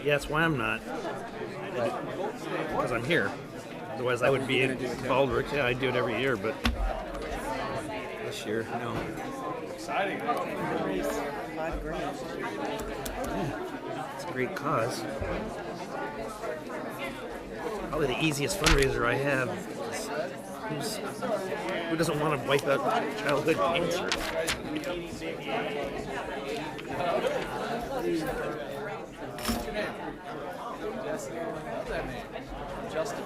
Yeah, that's why I'm not. Because I'm here. Otherwise, I would be in Baldrick. Yeah, I do it every year, but this year, no. Exciting. It's a great cause. Probably the easiest fundraiser I have. Who doesn't want to wipe out childhood cancer? Justin.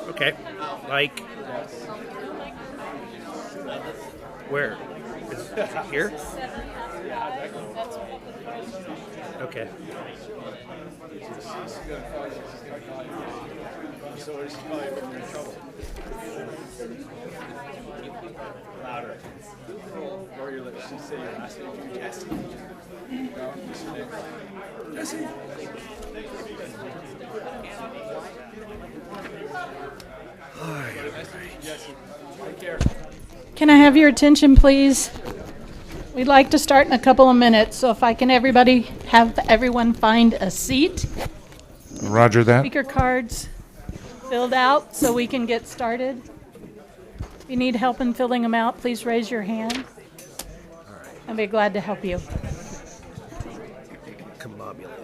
Okay, like where? Is it here? Okay. So it's probably in trouble. Louder. Lower your lips. Just say your last name. Jesse. No, just your name. Jesse. Jesse. Take care. Can I have your attention, please? We'd like to start in a couple of minutes, so if I can have everyone find a seat. Roger that. Speaker cards filled out so we can get started. If you need help in filling them out, please raise your hand. I'll be glad to help you. Combobulated.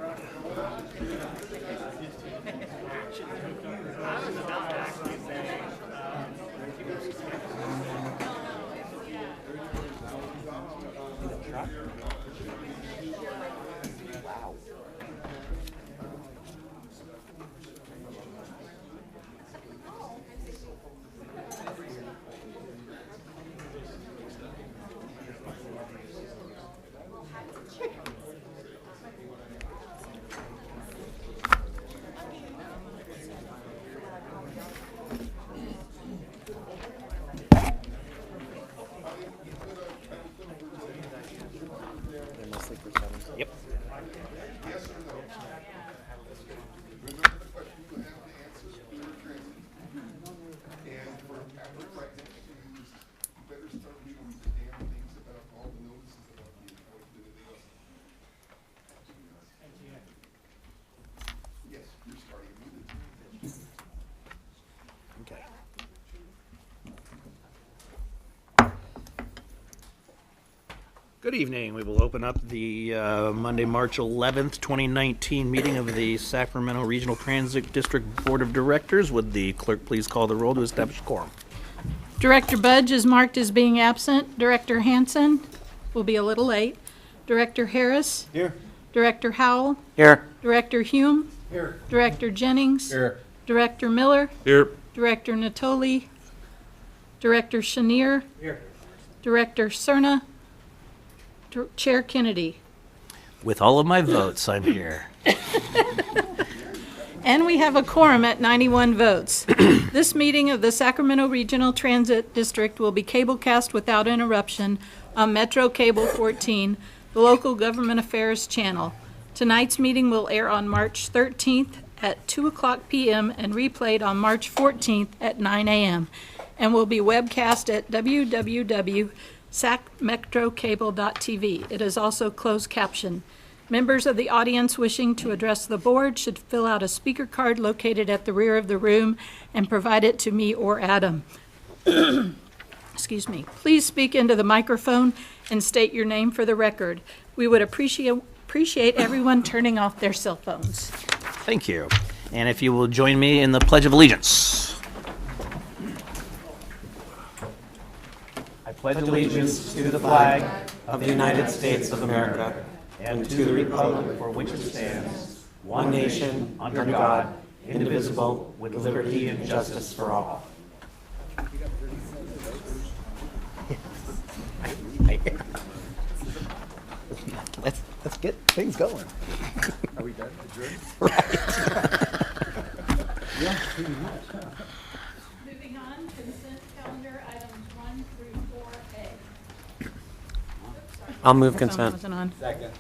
Yep. Okay. Good evening. We will open up the Monday, March 11th, 2019 meeting of the Sacramento Regional Transit District Board of Directors. Would the clerk please call the roll to establish a quorum? Director Budge is marked as being absent. Director Hanson will be a little late. Director Harris. Here. Director Howell. Here. Director Hume. Here. Director Jennings. Here. Director Miller. Here. Director Natoli. Director Chenier. Here. Director Cerna. Chair Kennedy. With all of my votes, I'm here. And we have a quorum at 91 votes. This meeting of the Sacramento Regional Transit District will be cablecast without interruption on Metro Cable 14, the local government affairs channel. Tonight's meeting will air on March 13th at 2:00 p.m. and replayed on March 14th at 9 a.m. and will be webcast at www.sacmetrocable.tv. It is also closed caption. Members of the audience wishing to address the board should fill out a speaker card located at the rear of the room and provide it to me or Adam. Excuse me. Please speak into the microphone and state your name for the record. We would appreciate everyone turning off their cell phones. Thank you. And if you will join me in the Pledge of Allegiance. I pledge allegiance to the flag of the United States of America and to the republic for which it stands, one nation, under God, indivisible, with liberty and justice for all. Let's get things going. Are we done? Adjourned? Yeah, pretty much. Moving on, consent calendar items 1 through 4A. I'll move Phone consent. wasn't on. Second.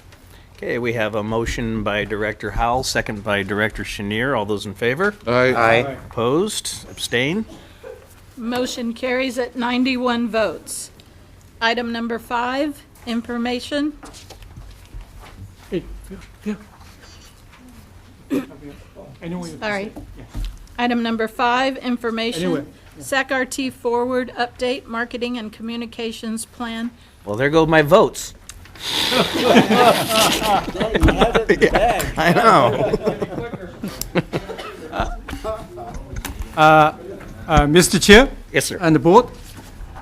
Okay, we have a motion by Director Howell, second by Director Chenier. All those in favor? Aye. Opposed? Abstain? Motion carries at 91 votes. Item number 5, information. Hey, Phil. Anyway. Sorry. Item number 5, information. Anyway, SAC-RT Forward Update Marketing and Communications Plan. Well, there go my votes. I know. Mr. Chair Yes, sir. and the board,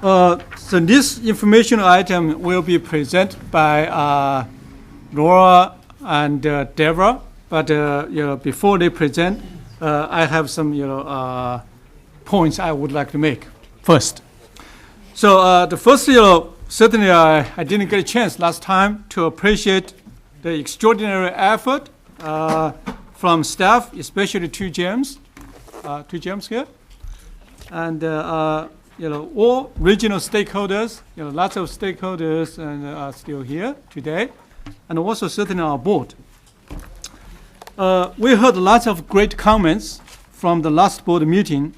so this information item will be presented by Laura and Deborah. But before they present, I have some points I would like to make first. So the first, certainly I didn't get a chance last time to appreciate the extraordinary effort from staff, especially two James here, and all regional stakeholders. Lots of stakeholders and are still here today, and also certainly our board. We heard lots of great comments from the last board meeting.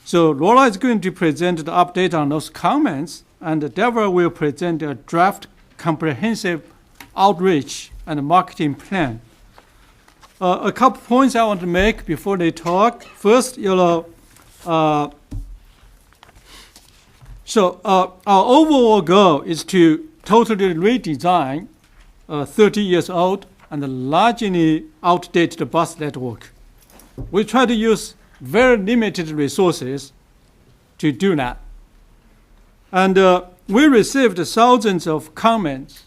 So Laura is going to present the update on those comments, and Deborah will present a draft comprehensive outreach and marketing plan. A couple points I want to make before they talk. First, so our overall goal is to totally redesign 30 years old and largely outdated bus network. We try to use very limited resources to do that. And we received thousands of comments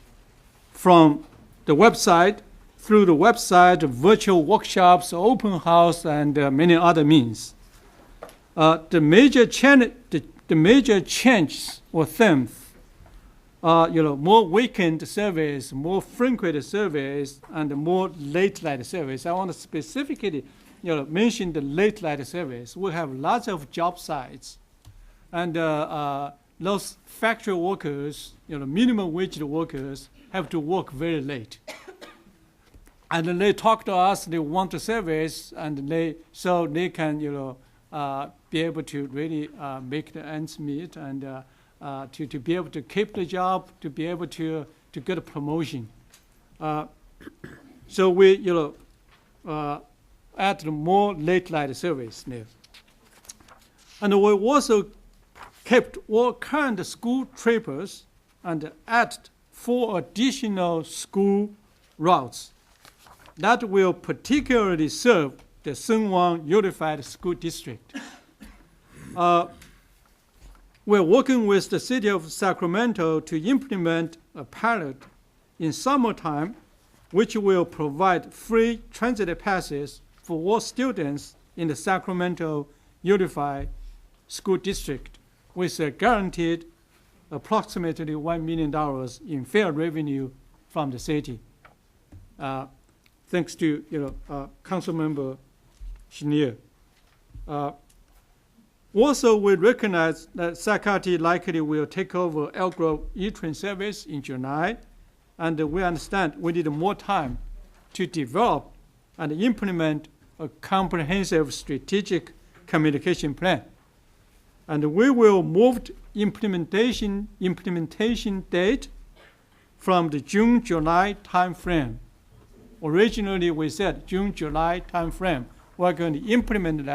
from the website, through the website, virtual workshops, open house, and many other means. The major changes or themes are, more weekend service, more frequent service, and more late night service. I want to specifically mention the late night service. We have lots of job sites, and those factory workers, minimum wage workers, have to work very late. And they talk to us, they want the service, and so they can be able to really make the ends meet, and to be able to keep the job, to be able to get a promotion. So we add more late night service there. And we also kept all current school trippers and added 4 additional school routes that will particularly serve the Sunwang Unified School District. We're working with the city of Sacramento to implement a pilot in summertime, which will provide free transit passes for all students in the Sacramento Unified School District, with a guaranteed approximately $1 million in fare revenue from the city. Thanks to Councilmember Chenier. Also, we recognize that SAC-RT likely will take over Elk Grove E-Train service in July, and we understand we need more time to develop and implement a comprehensive strategic communication plan. And we will move implementation date from the June-July timeframe. Originally, we said June-July timeframe. We're going to implement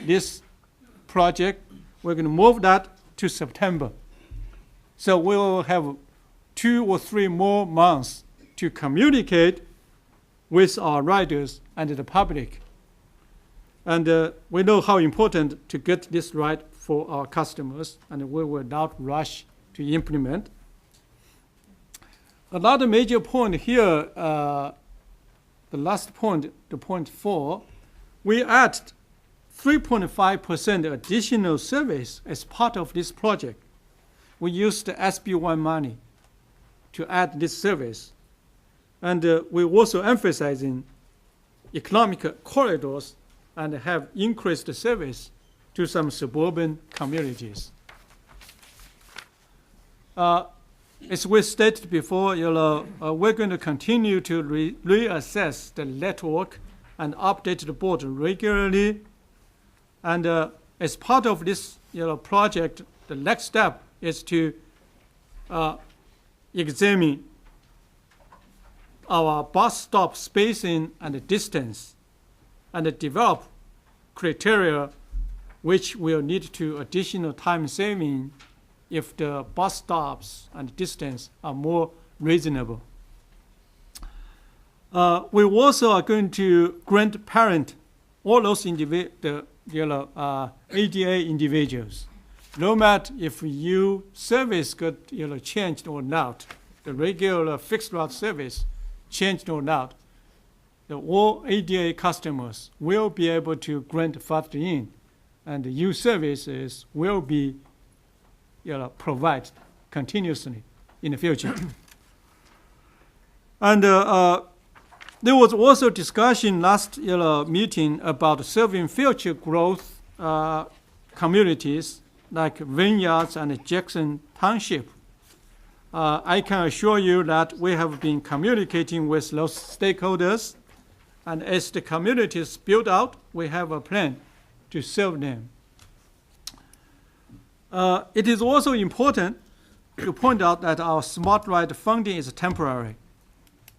this project. We're going to move that to September. So we will have 2 or 3 more months to communicate with our riders and the public. And we know how important to get this right for our customers, and we will not rush to implement. Another major point here, the last point, the point 4, we added 3.5% additional service as part of this project. We used the SB1 money to add this service. And we're also emphasizing economic corridors and have increased the service to some suburban communities. as we stated before, we're going to continue to reassess the network and update the board regularly. And as part of this project, the next step is to examine our bus stop spacing and distance and develop criteria which will lead to additional time saving if the bus stops and distance are more reasonable. We also are going to grant parent all those ADA individuals, no matter if you service got changed or not, the regular fixed route service changed or not, all ADA customers will be able to grant fast in, and the services will be provided continuously in the future. And there was also discussion last meeting about serving future growth communities like Vineyards and Jackson Township. I can assure you that we have been communicating with those stakeholders, and as the communities build out, we have a plan to serve them. It is also important to point out that our Smart Ride funding is temporary.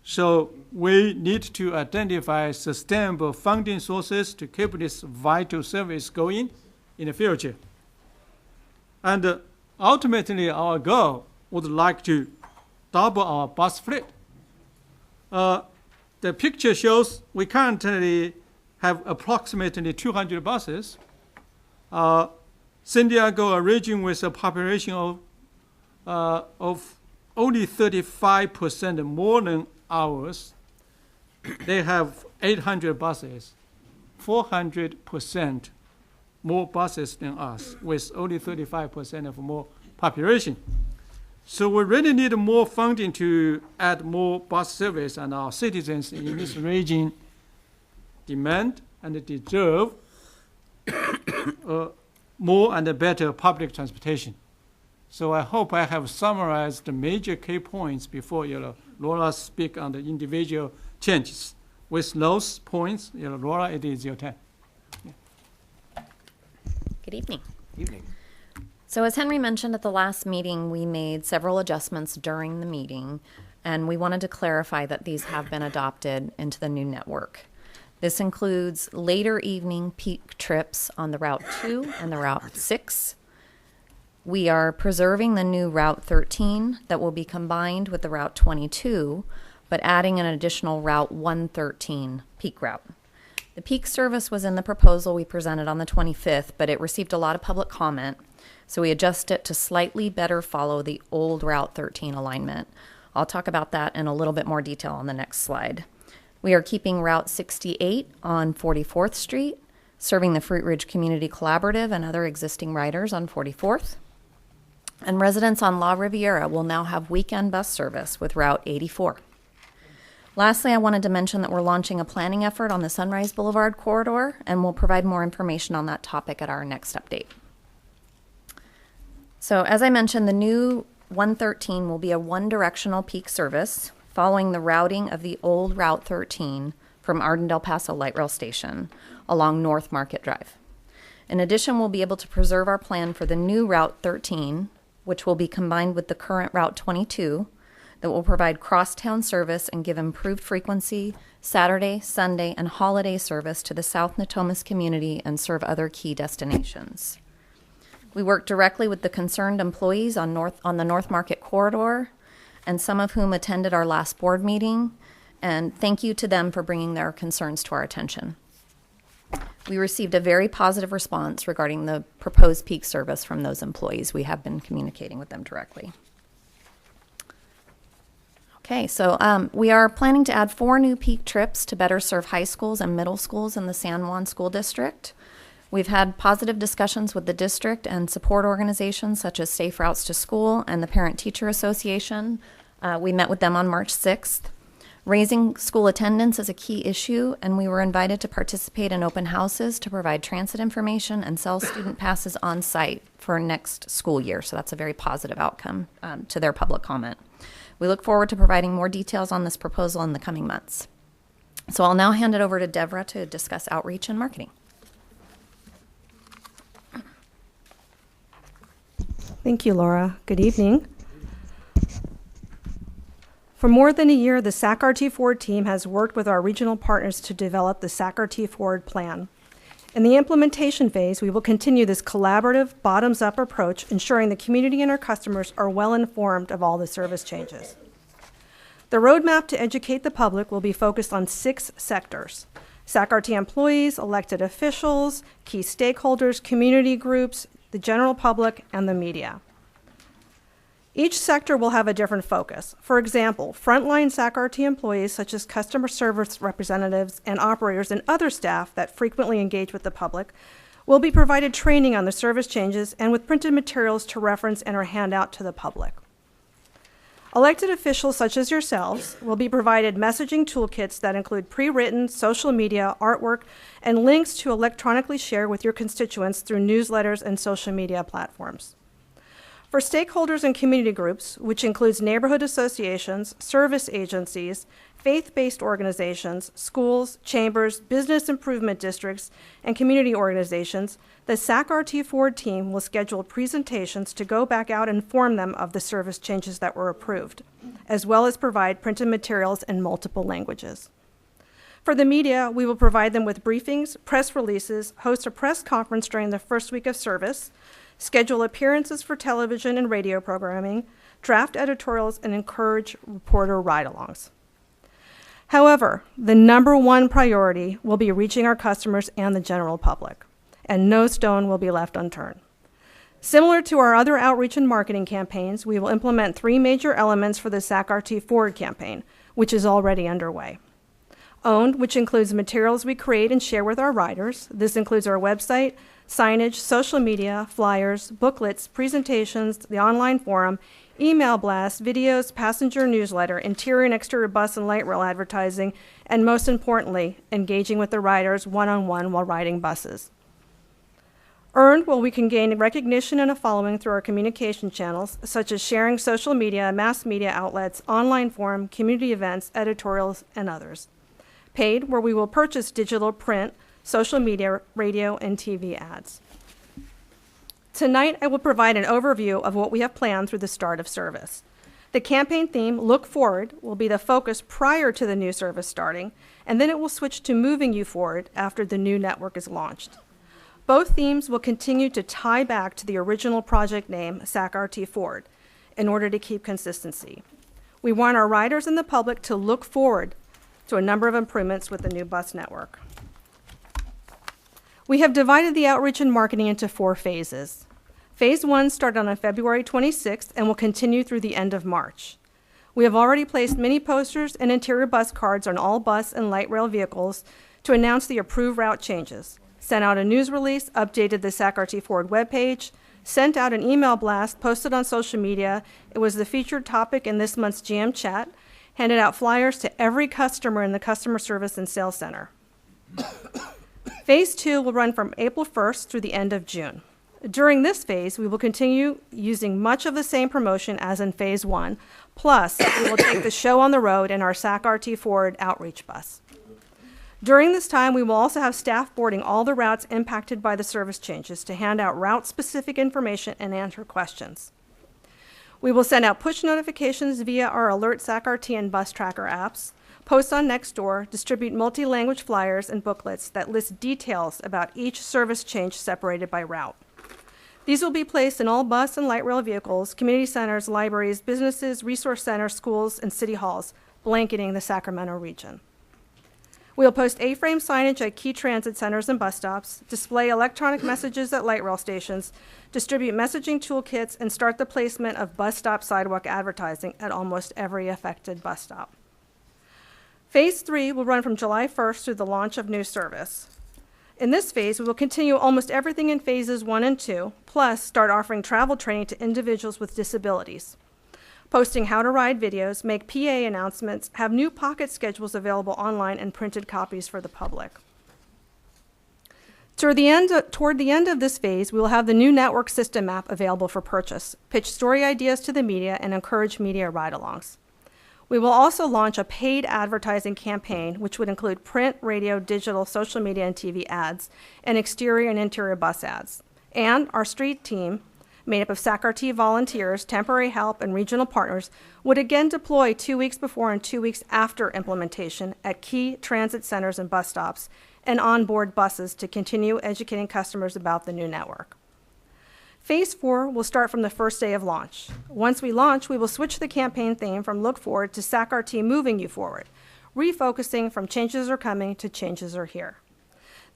So we need to identify sustainable funding sources to keep this vital service going in the future. And ultimately, our goal would like to double our bus fleet. The picture shows we currently have approximately 200 buses. San Diego, a region with a population of only 35% more than ours, they have 800 buses, 400% more buses than us, with only 35% of more population. So we really need more funding to add more bus service, and our citizens in this region demand and deserve more and better public transportation. So I hope I have summarized the major key points before Laura speak on the individual changes. With those points, Laura, it is your turn. Good evening. Evening. So as Henry mentioned at the last meeting, we made several adjustments during the meeting, and we wanted to clarify that these have been adopted into the new network. This includes later evening peak trips on the Route 2 and the Route 6. We are preserving the new Route 13 that will be combined with the Route 22, but adding an additional Route 113 peak route. The peak service was in the proposal we presented on the 25th, but it received a lot of public comment, so we adjusted it to slightly better follow the old Route 13 alignment. I'll talk about that in a little bit more detail on the next slide. We are keeping Route 68 on 44th Street, serving the Fruit Ridge Community Collaborative and other existing riders on 44th. And residents on La Riviera will now have weekend bus service with Route 84. Lastly, I wanted to mention that we're launching a planning effort on the Sunrise Boulevard corridor, and we'll provide more information on that topic at our next update. So as I mentioned, the new 113 will be a one-directional peak service following the routing of the old Route 13 from Arden Del Paso Light Rail Station along North Market Drive. In addition, we'll be able to preserve our plan for the new Route 13, which will be combined with the current Route 22, that will provide crosstown service and give improved frequency, Saturday, Sunday, and holiday service to the South Natomas community and serve other key destinations. We work directly with the concerned employees on the North Market corridor, and some of whom attended our last board meeting, and thank you to them for bringing their concerns to our attention. We received a very positive response regarding the proposed peak service from those employees. We have been communicating with them directly. Okay, so we are planning to add 4 new peak trips to better serve high schools and middle schools in the San Juan School District. We've had positive discussions with the district and support organizations such as Safe Routes to School and the Parent Teacher Association. We met with them on March 6th. Raising school attendance is a key issue, and we were invited to participate in open houses to provide transit information and sell student passes on site for next school year. So that's a very positive outcome to their public comment. We look forward to providing more details on this proposal in the coming months. So I'll now hand it over to Deborah to discuss outreach and marketing. Thank you, Laura. Good evening. For more than a year, the SAC-RT Forward team has worked with our regional partners to develop the SAC-RT Forward plan. In the implementation phase, we will continue this collaborative, bottoms-up approach, ensuring the community and our customers are well informed of all the service changes. The roadmap to educate the public will be focused on 6 sectors: SAC-RT employees, elected officials, key stakeholders, community groups, the general public, and the media. Each sector will have a different focus. For example, frontline SAC-RT employees such as customer service representatives and operators and other staff that frequently engage with the public will be provided training on the service changes and with printed materials to reference and or hand out to the public. Elected officials such as yourselves will be provided messaging toolkits that include pre-written social media, artwork, and links to electronically share with your constituents through newsletters and social media platforms. For stakeholders and community groups, which includes neighborhood associations, service agencies, faith-based organizations, schools, chambers, business improvement districts, and community organizations, the SAC-RT Forward team will schedule presentations to go back out and inform them of the service changes that were approved, as well as provide printed materials in multiple languages. For the media, we will provide them with briefings, press releases, host a press conference during the first week of service, schedule appearances for television and radio programming, draft editorials, and encourage reporter ride-alongs. However, the number one priority will be reaching our customers and the general public, and no stone will be left unturned. Similar to our other outreach and marketing campaigns, we will implement 3 major elements for the SAC-RT Forward campaign, which is already underway. Owned, which includes materials we create and share with our riders. This includes our website, signage, social media, flyers, booklets, presentations, the online forum, email blasts, videos, passenger newsletter, interior and exterior bus and light rail advertising, and most importantly, engaging with the riders one-on-one while riding buses. Earned, well, we can gain recognition and a following through our communication channels, such as sharing social media, mass media outlets, online forum, community events, editorials, and others. Paid, where we will purchase digital, print, social media, radio, and TV ads. Tonight, I will provide an overview of what we have planned through the start of service. The campaign theme, Look Forward, will be the focus prior to the new service starting, and then it will switch to Moving You Forward after the new network is launched. Both themes will continue to tie back to the original project name, SAC-RT Forward, in order to keep consistency. We want our riders and the public to look forward to a number of improvements with the new bus network. We have divided the outreach and marketing into 4 phases. Phase 1 started on February 26th and will continue through the end of March. We have already placed mini posters and interior bus cards on all bus and light rail vehicles to announce the approved route changes, sent out a news release, updated the SAC-RT Forward webpage, sent out an email blast, posted on social media. It was the featured topic in this month's GM chat, handed out flyers to every customer in the customer service and sales center. Phase 2 will run from April 1st through the end of June. During this phase, we will continue using much of the same promotion as in Phase 1, plus we will take the show on the road in our SAC-RT Forward outreach bus. During this time, we will also have staff boarding all the routes impacted by the service changes to hand out route-specific information and answer questions. We will send out push notifications via our Alert SAC-RT and Bus Tracker apps, post on Nextdoor, distribute multi-language flyers and booklets that list details about each service change separated by route. These will be placed in all bus and light rail vehicles, community centers, libraries, businesses, resource centers, schools, and city halls, blanketing the Sacramento region. We'll post A-frame signage at key transit centers and bus stops, display electronic messages at light rail stations, distribute messaging toolkits, and start the placement of bus stop sidewalk advertising at almost every affected bus stop. Phase 3 will run from July 1st through the launch of new service. In this phase, we will continue almost everything in phases 1 and 2, plus start offering travel training to individuals with disabilities. posting how-to-ride videos, make PA announcements, have new pocket schedules available online, and printed copies for the public. Toward the end of this phase, we will have the new network system map available for purchase, pitch story ideas to the media, and encourage media ride-alongs. We will also launch a paid advertising campaign, which would include print, radio, digital, social media, and TV ads, and exterior and interior bus ads. And our street team, made up of SACRT volunteers, temporary help, and regional partners, would again deploy 2 weeks before and 2 weeks after implementation at key transit centers and bus stops and onboard buses to continue educating customers about the new network. Phase 4 will start from the first day of launch. Once we launch, we will switch the campaign theme from Look Forward to SACRT Moving You Forward, refocusing from changes are coming to changes are here.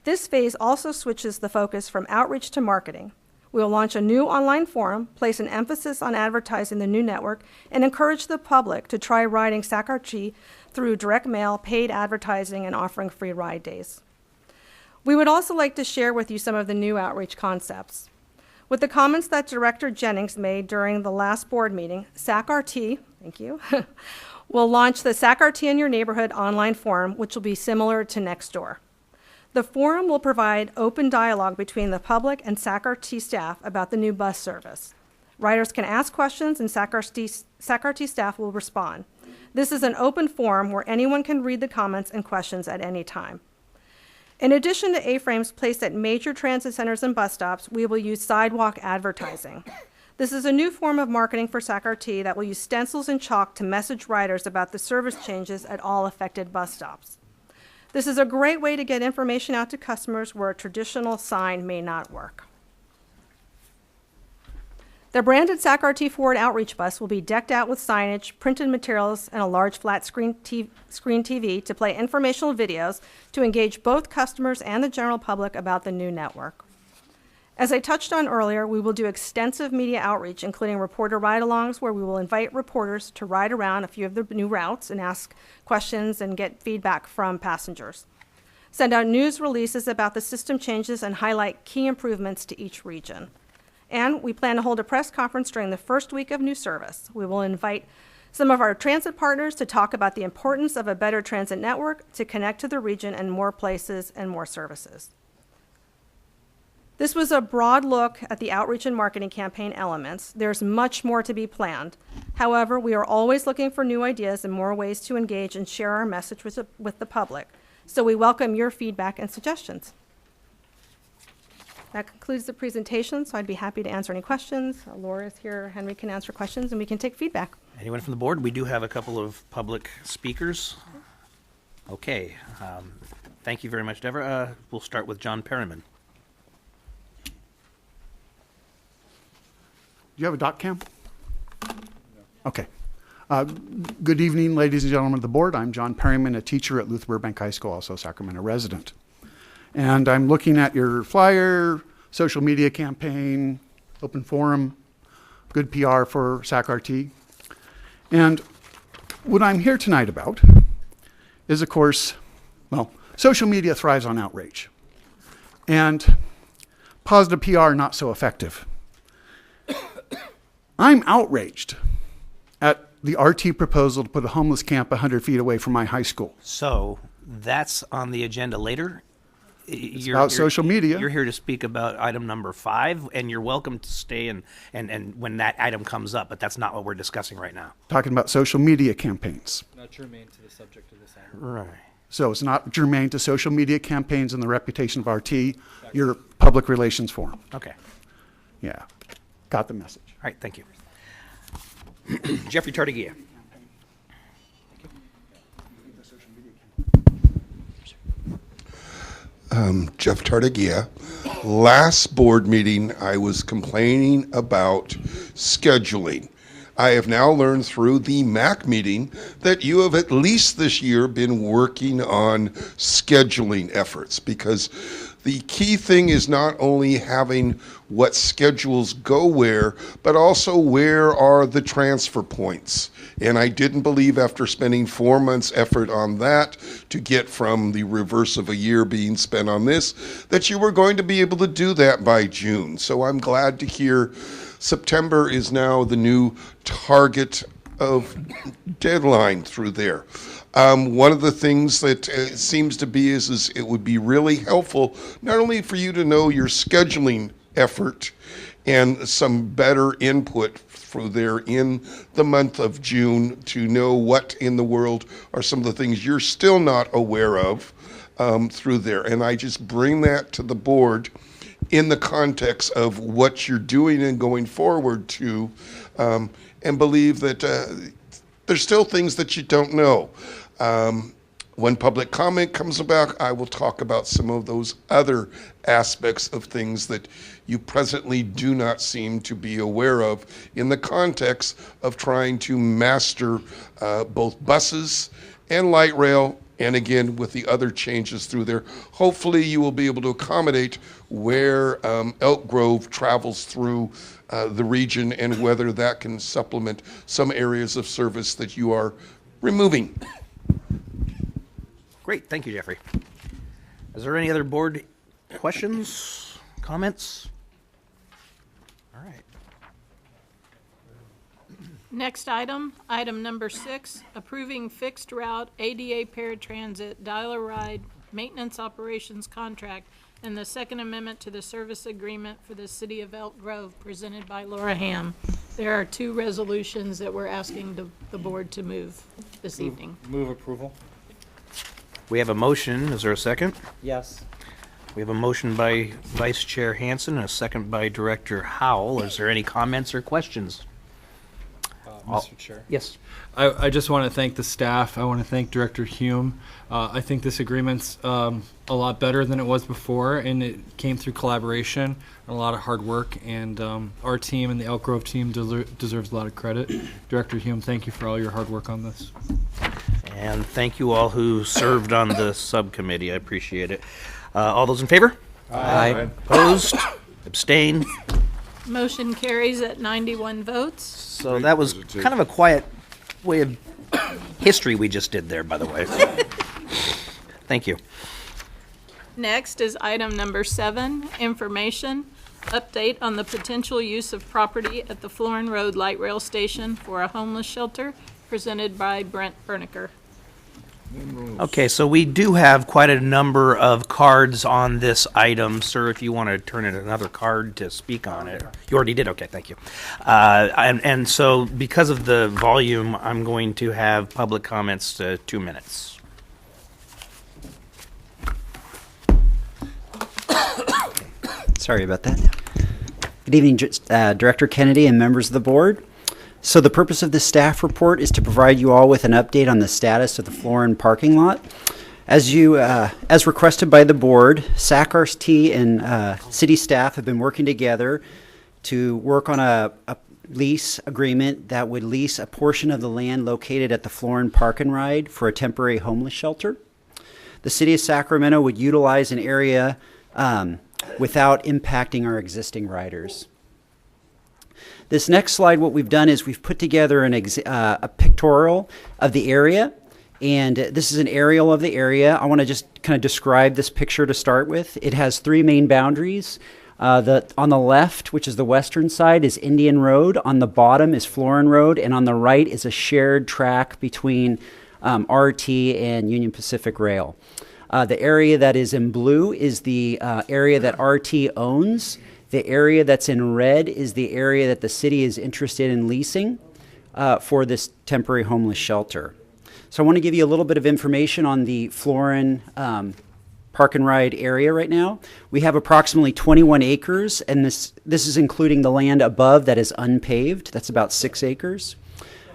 This phase also switches the focus from outreach to marketing. We will launch a new online forum, place an emphasis on advertising the new network, and encourage the public to try riding SACRT through direct mail, paid advertising, and offering free ride days. We would also like to share with you some of the new outreach concepts. With the comments that Director Jennings made during the last board meeting, SACRT, thank you, will launch the SACRT in Your Neighborhood online forum, which will be similar to Nextdoor. The forum will provide open dialogue between the public and SACRT staff about the new bus service. Riders can ask questions and SACRT staff will respond. This is an open forum where anyone can read the comments and questions at any time. In addition to A-frames placed at major transit centers and bus stops, we will use sidewalk advertising. This is a new form of marketing for SACRT that will use stencils and chalk to message riders about the service changes at all affected bus stops. This is a great way to get information out to customers where a traditional sign may not work. The branded SACRT Forward outreach bus will be decked out with signage, printed materials, and a large flat screen TV to play informational videos to engage both customers and the general public about the new network. As I touched on earlier, we will do extensive media outreach, including reporter ride-alongs, where we will invite reporters to ride around a few of the new routes and ask questions and get feedback from passengers. Send out news releases about the system changes and highlight key improvements to each region. And we plan to hold a press conference during the first week of new service. We will invite some of our transit partners to talk about the importance of a better transit network to connect to the region and more places and more services. This was a broad look at the outreach and marketing campaign elements. There's much more to be planned. However, we are always looking for new ideas and more ways to engage and share our message with the public. So we welcome your feedback and suggestions. That concludes the presentation, so I'd be happy to answer any questions. Laura is here, Henry can answer questions, and we can take feedback. Anyone from the board? We do have a couple of public speakers. Okay, thank you very much, Deborah. We'll start with John Perryman. Do you have a doc cam? Okay. Good evening, ladies and gentlemen of the board. I'm John Perryman, a teacher at Luther Burbank High School, also a Sacramento resident. And I'm looking at your flyer, social media campaign, open forum, good PR for SACRT. And what I'm here tonight about is, of course, well, social media thrives on outrage. And positive PR not so effective. I'm outraged at the RT proposal to put a homeless camp 100 feet away from my high school. So that's on the agenda later. About social media. You're here to speak about item number 5, and you're welcome to stay and when that item comes up, but that's not what we're discussing right now. Talking about social media campaigns. Not germane to the subject of this item. Right. So it's not germane to social media campaigns and the reputation of RT, your public relations forum. Okay. Yeah, got the message. All right, thank you. Jeffrey Tardigia. Jeff Tardigia. Last board meeting, I was complaining about scheduling. I have now learned through the MAC meeting that you have at least this year been working on scheduling efforts, because the key thing is not only having what schedules go where, but also where are the transfer points. And I didn't believe, after spending 4 months' effort on that to get from the reverse of a year being spent on this, that you were going to be able to do that by June. So I'm glad to hear September is now the new target of deadline through there. One of the things that seems to be is it would be really helpful not only for you to know your scheduling effort and some better input through there in the month of June to know what in the world are some of the things you're still not aware of through there. And I just bring that to the board in the context of what you're doing and going forward to, and believe that there's still things that you don't know. When public comment comes about, I will talk about some of those other aspects of things that you presently do not seem to be aware of in the context of trying to master both buses and light rail, and again, with the other changes through there. Hopefully you will be able to accommodate where Elk Grove travels through the region and whether that can supplement some areas of service that you are removing. Great, thank you, Jeffrey. Is there any other board questions, comments? All right. Next item, item number 6, approving fixed route ADA paratransit dial-a-ride maintenance operations contract and the Second Amendment to the service agreement for the City of Elk Grove, presented by Laura Ham. There are 2 resolutions that we're asking the board to move this evening. Move approval. We have a motion. Is there a second? Yes. We have a motion by Vice Chair Hansen and a second by Director Howell. Is there any comments or questions? Mr. Chair. Yes. I just want to thank the staff. I want to thank Director Hume. I think this agreement's a lot better than it was before, and it came through collaboration and a lot of hard work, and our team and the Elk Grove team deserves a lot of credit. Director Hume, thank you for all your hard work on this. And thank you all who served on the subcommittee. I appreciate it. All those in favor? Aye. Opposed? Abstained? Motion carries at 91 votes. So that was kind of a quiet way of history we just did there, by the way. Thank you. Next is item number 7, information. Update on the potential use of property at the Florin Road Light Rail Station for a homeless shelter, presented by Brent Berniker. Okay, so we do have quite a number of cards on this item. Sir, if you want to turn in another card to speak on it. You already did? Okay, thank you. And so because of the volume, I'm going to have public comments to 2 minutes. Sorry about that. Good evening, Director Kennedy and members of the board. So the purpose of this staff report is to provide you all with an update on the status of the Florin parking lot. As requested by the board, SACRT and city staff have been working together to work on a lease agreement that would lease a portion of the land located at the Florin Park and Ride for a temporary homeless shelter. The city of Sacramento would utilize an area without impacting our existing riders. This next slide, what we've done is we've put together a pictorial of the area, and this is an aerial of the area. I want to just kind of describe this picture to start with. It has 3 main boundaries. On the left, which is the western side, is Indian Road. On the bottom is Florin Road, and on the right is a shared track between RT and Union Pacific Rail. The area that is in blue is the area that RT owns. The area that's in red is the area that the city is interested in leasing for this temporary homeless shelter. So I want to give you a little bit of information on the Florin Park and Ride area right now. We have approximately 21 acres, and this is including the land above that is unpaved. That's about 6 acres.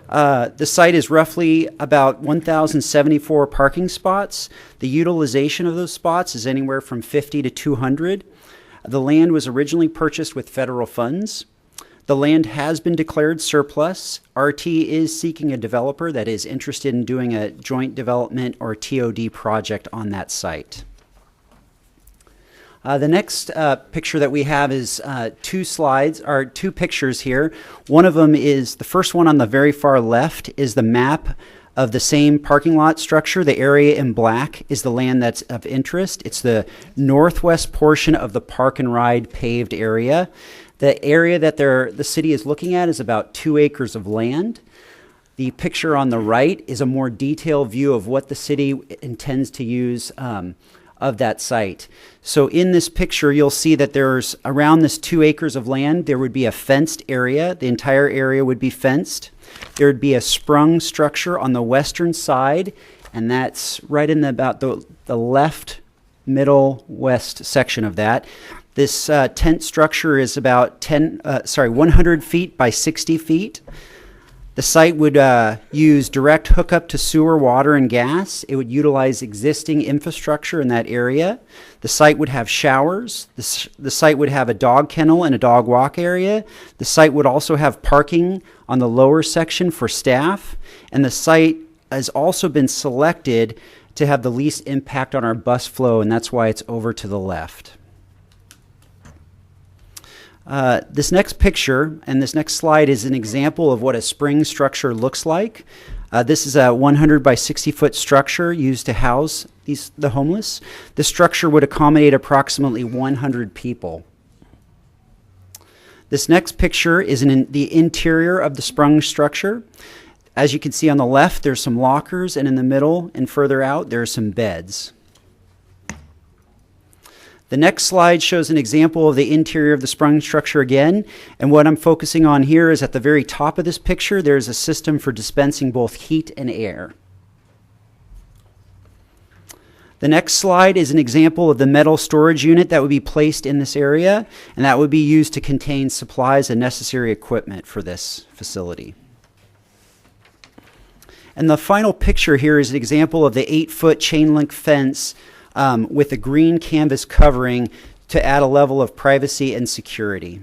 The site is roughly about 1,074 parking spots. The utilization of those spots is anywhere from 50 to 200. The land was originally purchased with federal funds. The land has been declared surplus. RT is seeking a developer that is interested in doing a joint development or TOD project on that site. The next picture that we have is 2 pictures here. One of them is, the first one on the very far left is the map of the same parking lot structure. The area in black is the land that's of interest. It's the northwest portion of the Park and Ride paved area. The area that the city is looking at is about 2 acres of land. The picture on the right is a more detailed view of what the city intends to use of that site. So in this picture, you'll see that there's around this 2 acres of land, there would be a fenced area. The entire area would be fenced. There would be a sprung structure on the western side, and that's right in about the left middle west section of that. This tent structure is about 100 feet by 60 feet. The site would use direct hookup to sewer, water, and gas. It would utilize existing infrastructure in that area. The site would have showers. The site would have a dog kennel and a dog walk area. The site would also have parking on the lower section for staff. And the site has also been selected to have the least impact on our bus flow, and that's why it's over to the left. This next picture and this next slide is an example of what a spring structure looks like. This is a 100 by 60 foot structure used to house the homeless. This structure would accommodate approximately 100 people. This next picture is the interior of the sprung structure. As you can see on the left, there's some lockers, and in the middle and further out, there are some beds. The next slide shows an example of the interior of the sprung structure again, and what I'm focusing on here is at the very top of this picture, there's a system for dispensing both heat and air. The next slide is an example of the metal storage unit that would be placed in this area, and that would be used to contain supplies and necessary equipment for this facility. And the final picture here is an example of the 8-foot chain link fence with a green canvas covering to add a level of privacy and security.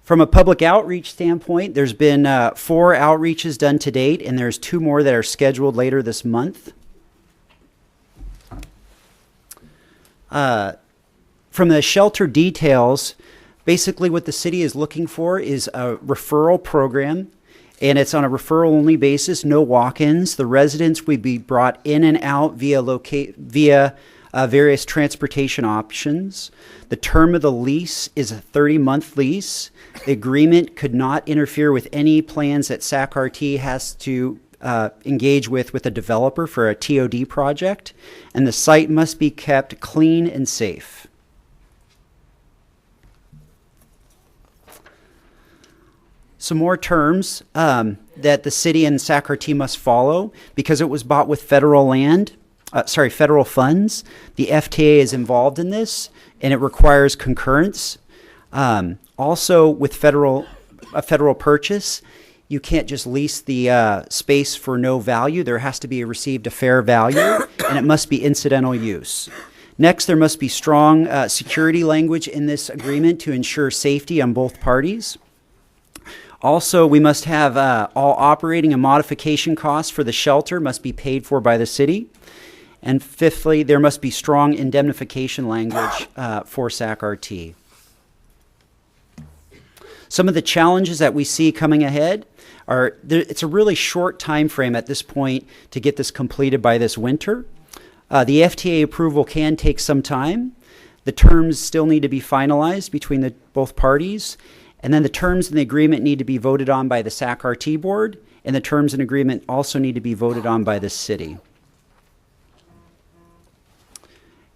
From a public outreach standpoint, there's been 4 outreaches done to date, and there's 2 more that are scheduled later this month. From the shelter details, basically what the city is looking for is a referral program, and it's on a referral-only basis, no walk-ins. The residents would be brought in and out via various transportation options. The term of the lease is a 30-month lease. The agreement could not interfere with any plans that SAC-RT has to engage with a developer for a TOD project, and the site must be kept clean and safe. Some more terms that the city and SAC-RT must follow. Because it was bought with federal funds, the FTA is involved in this, and it requires concurrence. Also, with a federal purchase, you can't just lease the space for no value. There has to be received a fair value, and it must be incidental use. Next, there must be strong security language in this agreement to ensure safety on both parties. Also, we must have all operating and modification costs for the shelter must be paid for by the city. And fifthly, there must be strong indemnification language for SAC-RT. Some of the challenges that we see coming ahead are, it's a really short time frame at this point to get this completed by this winter. The FTA approval can take some time. The terms still need to be finalized between both parties. And then the terms in the agreement need to be voted on by the SAC-RT board, and the terms in agreement also need to be voted on by the city.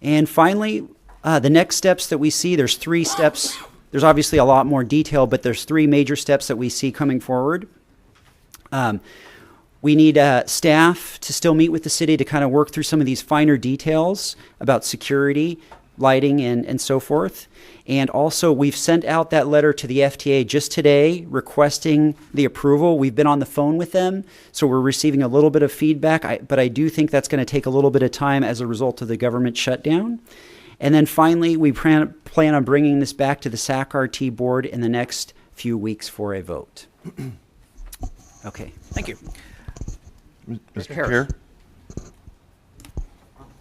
And finally, the next steps that we see, there's 3 steps. There's obviously a lot more detail, but there's 3 major steps that we see coming forward. We need staff to still meet with the city to kind of work through some of these finer details about security, lighting, and so forth. And also, we've sent out that letter to the FTA just today requesting the approval. We've been on the phone with them, so we're receiving a little bit of feedback, but I do think that's going to take a little bit of time as a result of the government shutdown. And then finally, we plan on bringing this back to the SAC-RT board in the next few weeks for a vote. Okay. Thank you. Mr. Harris. Chair?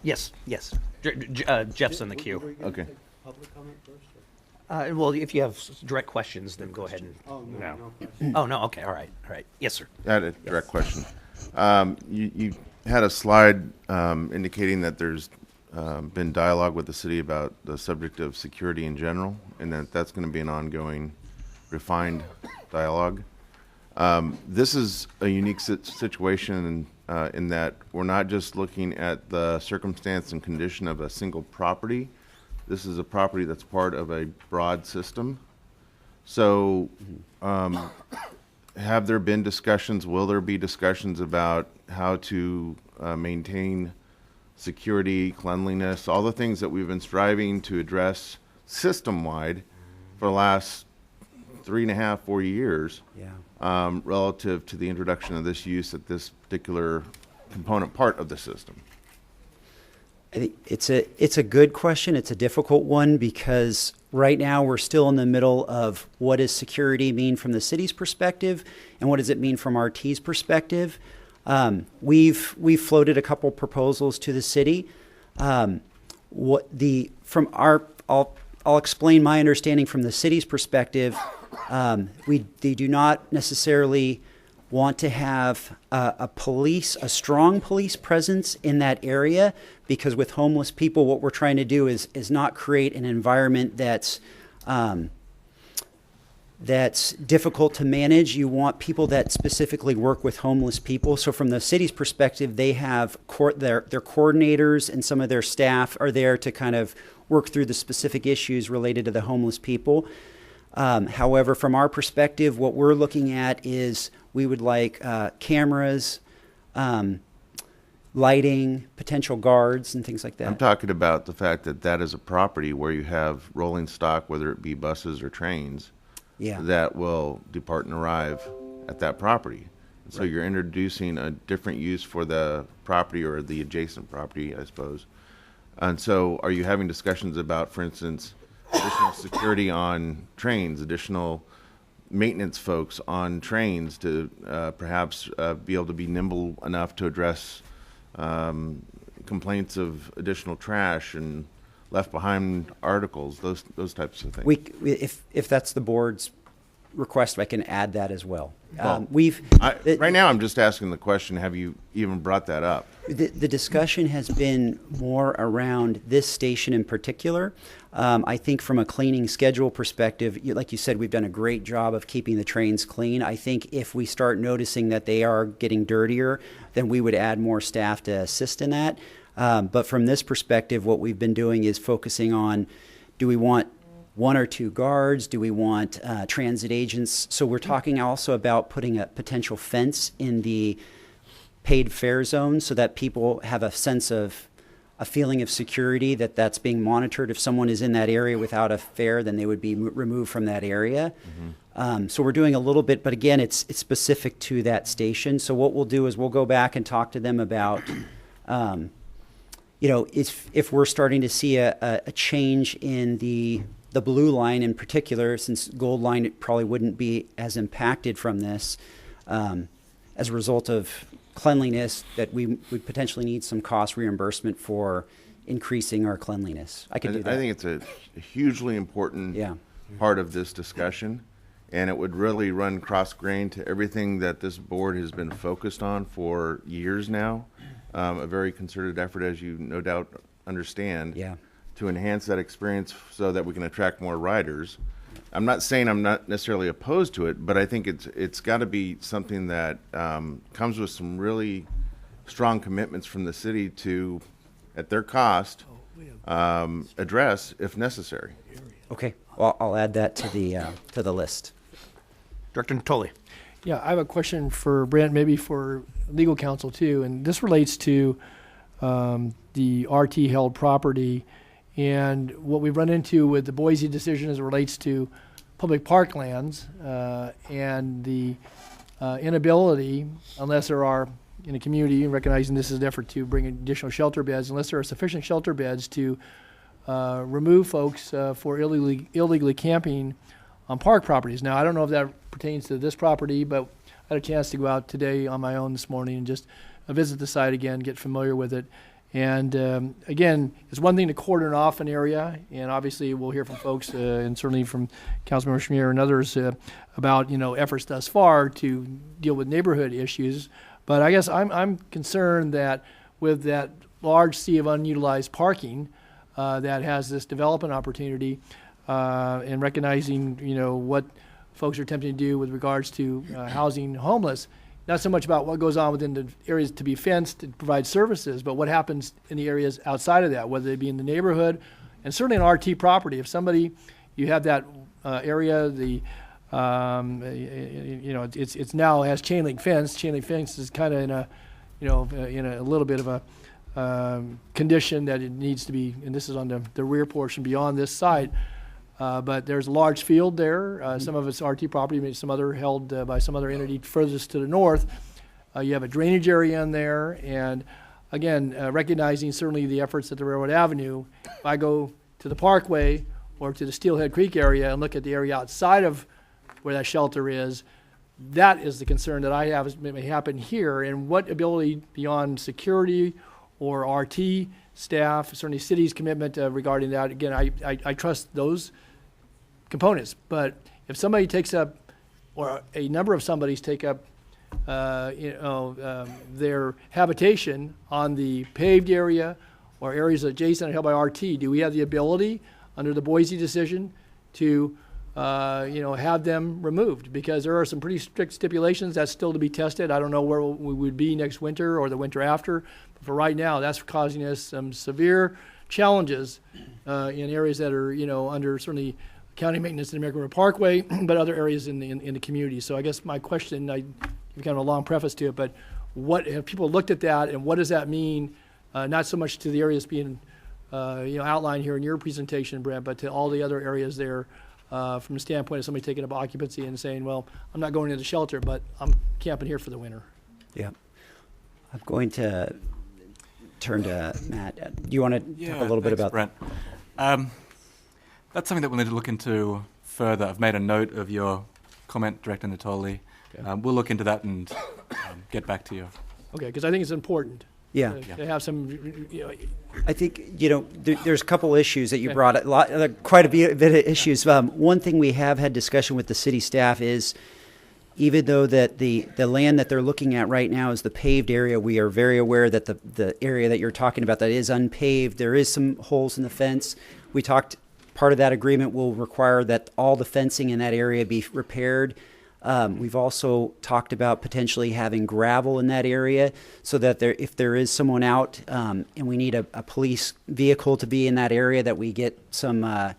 Yes. Jeff's in the queue. Okay. Well, if you have direct questions, then go ahead and. No. Oh, no, okay, all right. Yes, sir. I had a direct question. You had a slide indicating that there's been dialogue with the city about the subject of security in general, and that's going to be an ongoing, refined dialogue. This is a unique situation in that we're not just looking at the circumstance and condition of a single property. This is a property that's part of a broad system. So have there been discussions, will there be discussions about how to maintain security, cleanliness, all the things that we've been striving to address system-wide for the last 3.5, 4 years, relative to the introduction of this use at this particular component part of the system? I think it's a good question. It's a difficult one because right now we're still in the middle of what does security mean from the city's perspective and what does it mean from RT's perspective. We've floated a couple proposals to the city. I'll explain my understanding from the city's perspective. They do not necessarily want to have a strong police presence in that area, because with homeless people, what we're trying to do is not create an environment that's difficult to manage. You want people that specifically work with homeless people. So from the city's perspective, they have their coordinators and some of their staff are there to kind of work through the specific issues related to the homeless people. However, from our perspective, what we're looking at is we would like cameras, lighting, potential guards, and things like that. I'm talking about the fact that that is a property where you have rolling stock, whether it be buses or trains, that will depart and arrive at that property. And so you're introducing a different use for the property or the adjacent property, I suppose. And so are you having discussions about, for instance, additional security on trains, additional maintenance folks on trains to perhaps be able to be nimble enough to address complaints of additional trash and left behind articles, those types of things? If that's the board's request, I can add that as well. Right now, I'm just asking the question, have you even brought that up? The discussion has been more around this station in particular. I think from a cleaning schedule perspective, like you said, we've done a great job of keeping the trains clean. I think if we start noticing that they are getting dirtier, then we would add more staff to assist in that. But from this perspective, what we've been doing is focusing on, do we want 1 or 2 guards? Do we want transit agents? So we're talking also about putting a potential fence in the paid fare zone so that people have a feeling of security that's being monitored. If someone is in that area without a fare, then they would be removed from that area. So we're doing a little bit, but again, it's specific to that station. So what we'll do is we'll go back and talk to them about, if we're starting to see a change in the blue line in particular, since gold line it probably wouldn't be as impacted from this as a result of cleanliness, that we would potentially need some cost reimbursement for increasing our cleanliness. I could do that. I think it's a hugely important part of this discussion, and it would really run cross-grain to everything that this board has been focused on for years now. A very concerted effort, as you no doubt understand, to enhance that experience so that we can attract more riders. I'm not saying I'm not necessarily opposed to it, but I think it's got to be something that comes with some really strong commitments from the city to, at their cost, address if necessary. Okay, well, I'll add that to the list. Director Natoli. Yeah, I have a question for Brent, maybe for legal counsel too, and this relates to the RT-held property and what we've run into with the Boise decision as it relates to public parklands and the inability, unless there are in a community, recognizing this is an effort to bring additional shelter beds, unless there are sufficient shelter beds to remove folks for illegally camping on park properties. Now, I don't know if that pertains to this property, but I had a chance to go out today on my own this morning and just visit the site again, get familiar with it. And again, it's one thing to cordon off an area, and obviously we'll hear from folks, and certainly from Councilmember Schmier and others about efforts thus far to deal with neighborhood issues. But I guess I'm concerned that with that large sea of unutilized parking that has this development opportunity, and recognizing what folks are attempting to do with regards to housing homeless. Not so much about what goes on within the areas to be fenced to provide services, but what happens in the areas outside of that, whether they be in the neighborhood, and certainly an RT property. If somebody, you have that area, it's now has chain link fence. Chain link fence is kind of in a, in a little bit of a condition that it needs to be, and this is on the rear portion beyond this site. But there's a large field there. Some of it's RT property, maybe some other held by some other entity furthest to the north. You have a drainage area in there, and again, recognizing certainly the efforts at the Railroad Avenue. If I go to the Parkway or to the Steelhead Creek area and look at the area outside of where that shelter is, that is the concern that I have is may happen here. And what ability beyond security or RT staff, certainly city's commitment regarding that. Again, I trust those components. But if somebody takes up, or a number of somebody's take up, their habitation on the paved area or areas adjacent and held by RT, do we have the ability under the Boise decision to have them removed? Because there are some pretty strict stipulations that's still to be tested. I don't know where we would be next winter or the winter after. But for right now, that's causing us some severe challenges in areas that are, under certainly county maintenance in the American River Parkway, but other areas in the community. So I guess my question, I give kind of a long preface to it, but what have people looked at that, and what does that mean? Not so much to the areas being, outlined here in your presentation, Brent, but to all the other areas there. From the standpoint of somebody taking up occupancy and saying, well, I'm not going to the shelter, but I'm camping here for the winter. Yeah. I'm going to turn to Matt. Do you want to talk a little bit about Brent. That's something that we'll need to look into further. I've made a note of your comment, Director Natoli. Okay. We'll look into that and get back to you. Okay, because I think it's important. Yeah. To have some, I think, there's a couple issues that you brought up, quite a bit of issues. One thing we have had discussion with the city staff is, even though that the land that they're looking at right now is the paved area, we are very aware that the area that you're talking about that is unpaved, there is some holes in the fence. We talked, part of that agreement will require that all the fencing in that area be repaired. We've also talked about potentially having gravel in that area so that if there is someone out and we need a police vehicle to be in that area, that we get some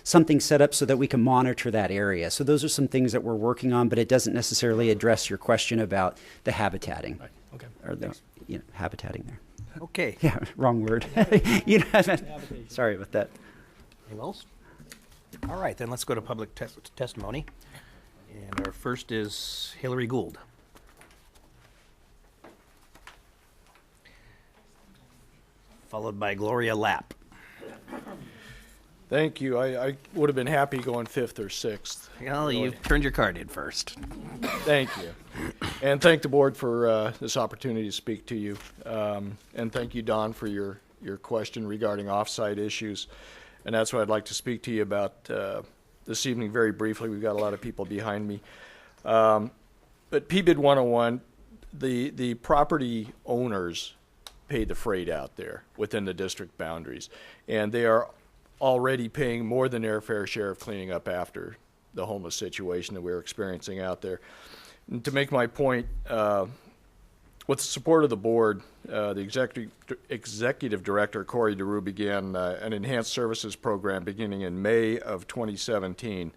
something set up so that we can monitor that area. So those are some things that we're working on, but it doesn't necessarily address your question about the habitating. Right. Okay. Or the habitating there. Okay. Yeah, wrong word. Sorry about that. Anything else? All right, then let's go to public testimony. And our first is Hillary Gould. Followed by Gloria Lapp. Thank you. I would have been happy going fifth or sixth. Well, you turned your card in first. Thank you. And thank the board for this opportunity to speak to you. And thank you, Don, for your question regarding off-site issues. And that's what I'd like to speak to you about this evening very briefly. We've got a lot of people behind me. But PBID 101, the property owners paid the freight out there within the district boundaries. And they are already paying more than their fair share of cleaning up after the homeless situation that we're experiencing out there. And to make my point, with the support of the board, the executive director, Corey DeRue, began an enhanced services program beginning in May of 2017,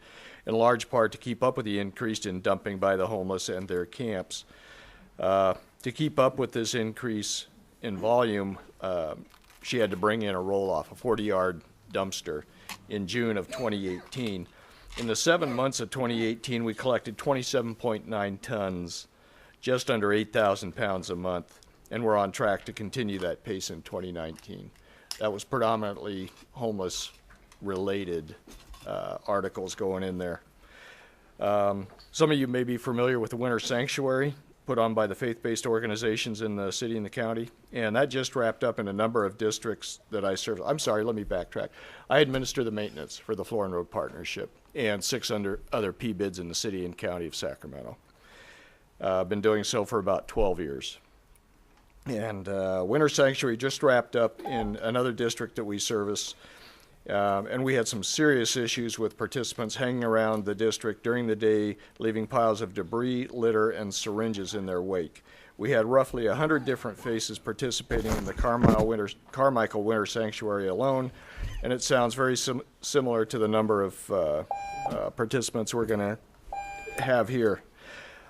in large part to keep up with the increase in dumping by the homeless and their camps. To keep up with this increase in volume, she had to bring in a roll-off, a 40-yard dumpster, in June of 2018. In the 7 months of 2018, we collected 27.9 tons, just under 8,000 pounds a month, and we're on track to continue that pace in 2019. That was predominantly homeless-related articles going in there. Some of you may be familiar with the Winter Sanctuary put on by the faith-based organizations in the city and the county, and that just wrapped up in a number of districts that I serve. I'm sorry, let me backtrack. I administer the maintenance for the Florin Road Partnership and 6 other PBIDs in the city and county of Sacramento. I've been doing so for about 12 years. And Winter Sanctuary just wrapped up in another district that we service, And we had some serious issues with participants hanging around the district during the day, leaving piles of debris, litter, and syringes in their wake. We had roughly 100 different faces participating in the Carmichael Winter Sanctuary alone, and it sounds very similar to the number of participants we're going to have here.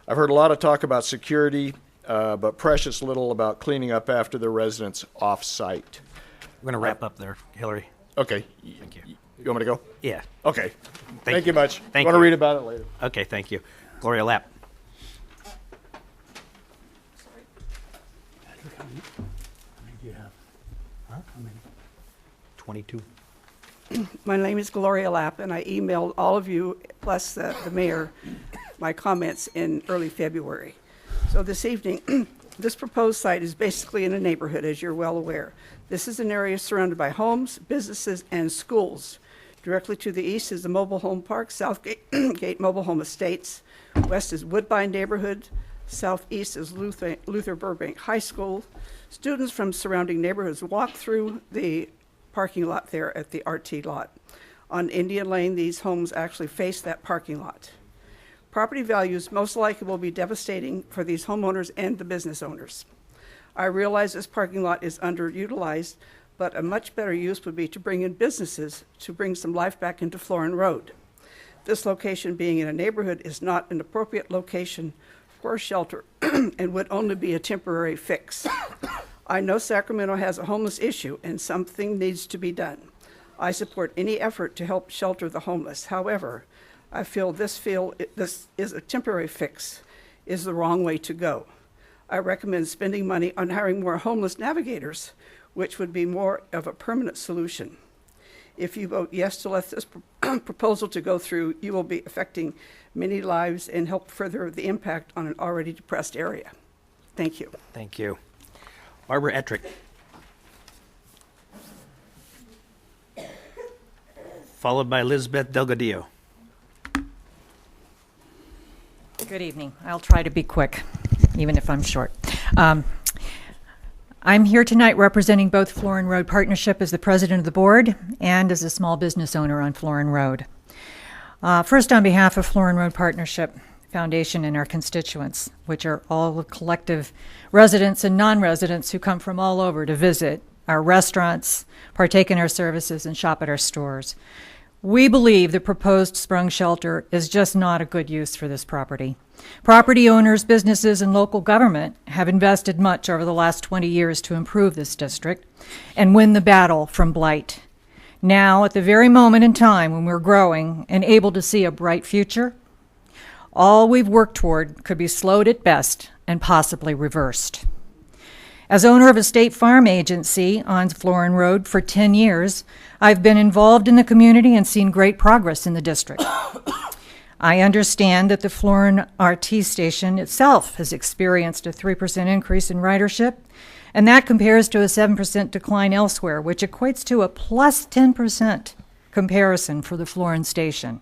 I've heard a lot of talk about security, but precious little about cleaning up after the residents off-site. We're going to wrap up there, Hillary. Okay. Thank you. You want me to go? Yeah. Okay. Thank you much. Thank Want to you. read about it later. Okay, thank you. Gloria Lapp. How many do you have? How many? 22. My name is Gloria Lapp, and I emailed all of you, plus the mayor, my comments in early February. So this evening, this proposed site is basically in a neighborhood, as you're well aware. This is an area surrounded by homes, businesses, and schools. Directly to the east is the mobile home park, Southgate Gate Mobile Home Estates. West is Woodbine neighborhood. Southeast is Luther Burbank High School. Students from surrounding neighborhoods walk through the parking lot there at the RT lot. On Indian Lane, these homes actually face that parking lot. Property values most likely will be devastating for these homeowners and the business owners. I realize this parking lot is underutilized, but a much better use would be to bring in businesses to bring some life back into Florin Road. This location being in a neighborhood is not an appropriate location for a shelter and would only be a temporary fix. I know Sacramento has a homeless issue and something needs to be done. I support any effort to help shelter the homeless. However, I feel this is a temporary fix is the wrong way to go. I recommend spending money on hiring more homeless navigators, which would be more of a permanent solution. If you vote yes to let this proposal to go through, you will be affecting many lives and help further the impact on an already depressed area. Thank you. Thank you. Barbara Ettrick. Followed by Elizabeth Delgadillo. Good evening. I'll try to be quick, even if I'm short. I'm here tonight representing both Florin Road Partnership as the president of the board and as a small business owner on Florin Road. First, on behalf of Florin Road Partnership Foundation and our constituents, which are all the collective residents and non-residents who come from all over to visit our restaurants, partake in our services, and shop at our stores. We believe the proposed sprung shelter is just not a good use for this property. Property owners, businesses, and local government have invested much over the last 20 years to improve this district and win the battle from blight. Now, at the very moment in time when we're growing and able to see a bright future, all we've worked toward could be slowed at best and possibly reversed. As owner of a state farm agency on Florin Road for 10 years, I've been involved in the community and seen great progress in the district. I understand that the Florin RT station itself has experienced a 3% increase in ridership, and that compares to a 7% decline elsewhere, which equates to a plus 10% comparison for the Florin station.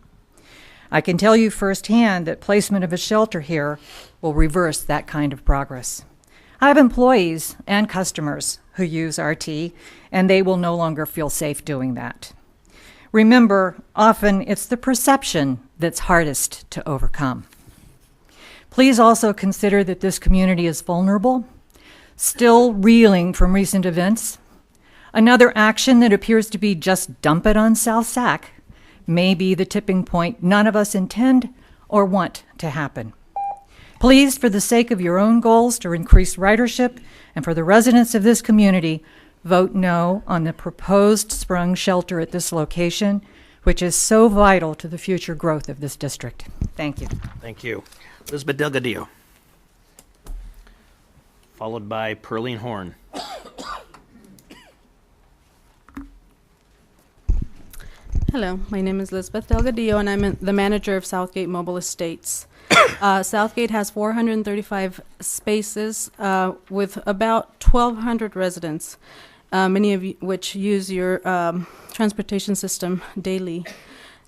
I can tell you firsthand that placement of a shelter here will reverse that kind of progress. I have employees and customers who use RT, and they will no longer feel safe doing that. Remember, often it's the perception that's hardest to overcome. Please also consider that this community is vulnerable, still reeling from recent events. Another action that appears to be just dump it on South Sac may be the tipping point none of us intend or want to happen. Please, for the sake of your own goals to increase ridership and for the residents of this community, vote no on the proposed sprung shelter at this location, which is so vital to the future growth of this district. Thank you. Thank you. Elizabeth Delgadillo. Followed by Pearline Horn. Hello, my name is Elizabeth Delgadillo, and I'm the manager of Southgate Mobile Estates. Southgate has 435 spaces with about 1,200 residents, many of which use your transportation system daily.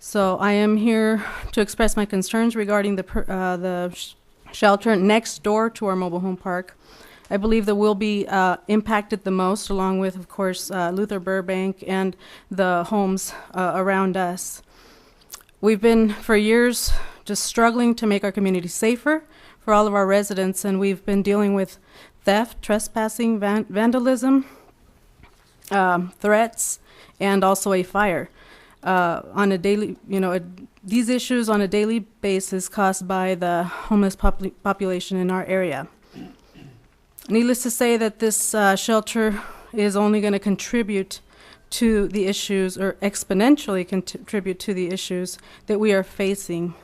So I am here to express my concerns regarding the shelter next door to our mobile home park. I believe that we'll be impacted the most, along with, of course, Luther Burbank and the homes around us. We've been, for years, just struggling to make our community safer for all of our residents, and we've been dealing with theft, trespassing, vandalism, threats, and also a fire on a daily, these issues on a daily basis caused by the homeless population in our area. Needless to say that this shelter is only going to contribute to the issues, or exponentially contribute to the issues that we are facing.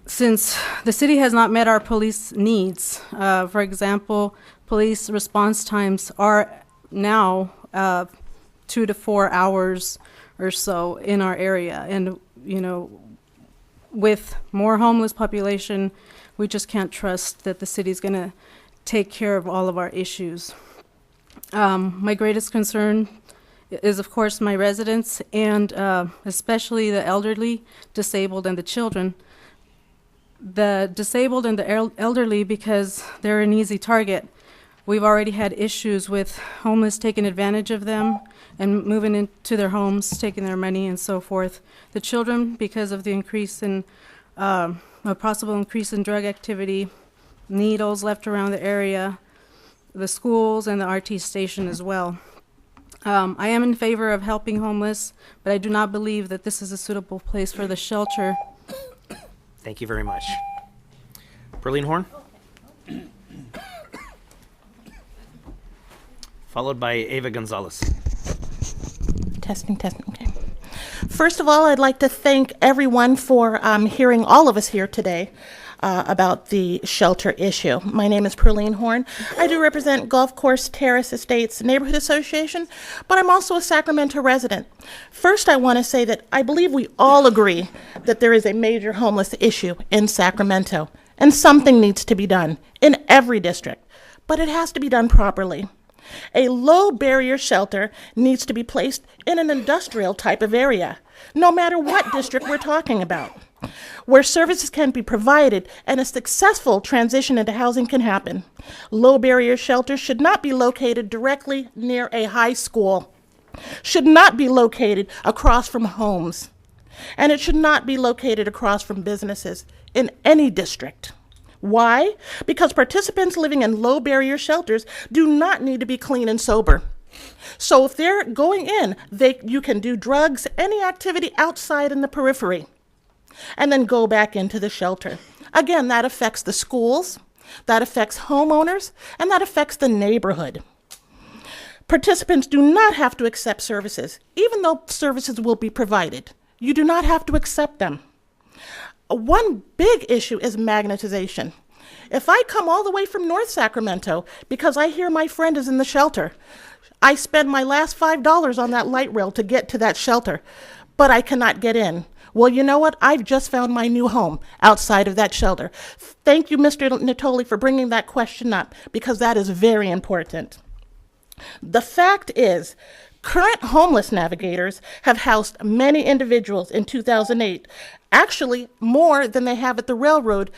Since the city has not met our police needs, for example, police response times are now 2 to 4 hours or so in our area. And, with more homeless population, we just can't trust that the city's going to take care of all of our issues. My greatest concern is, of course, my residents, and especially the elderly, disabled, and the children. The disabled and the elderly, because they're an easy target. We've already had issues with homeless taking advantage of them and moving into their homes, taking their money and so forth. The children, because of the increase in, a possible increase in drug activity, needles left around the area, the schools, and the RT station as well. I am in favor of helping homeless, but I do not believe that this is a suitable place for the shelter. Thank you very much. Perlene Horn? Followed by Ava Gonzalez. Testing, okay. First of all, I'd like to thank everyone for hearing all of us here today about the shelter issue. My name is Perlene Horn. I do represent Golf Course Terrace Estates Neighborhood Association, but I'm also a Sacramento resident. First, I want to say that I believe we all agree that there is a major homeless issue in Sacramento, and something needs to be done in every district, but it has to be done properly. A low-barrier shelter needs to be placed in an industrial type of area, no matter what district we're talking about, where services can be provided and a successful transition into housing can happen. Low-barrier shelters should not be located directly near a high school, should not be located across from homes, and it should not be located across from businesses in any district. Why? Because participants living in low-barrier shelters do not need to be clean and sober. So if they're going in, you can do drugs, any activity outside in the periphery, and then go back into the shelter. Again, that affects the schools, that affects homeowners, and that affects the neighborhood. Participants do not have to accept services, even though services will be provided. You do not have to accept them. One big issue is magnetization. If I come all the way from North Sacramento because I hear my friend is in the shelter, I spend my last $5 on that light rail to get to that shelter, but I cannot get in. Well, you know what? I've just found my new home outside of that shelter. Thank you, Mr. Natoli, for bringing that question up, because that is very important. The fact is, current homeless navigators have housed many individuals in 2008, actually more than they have at the railroad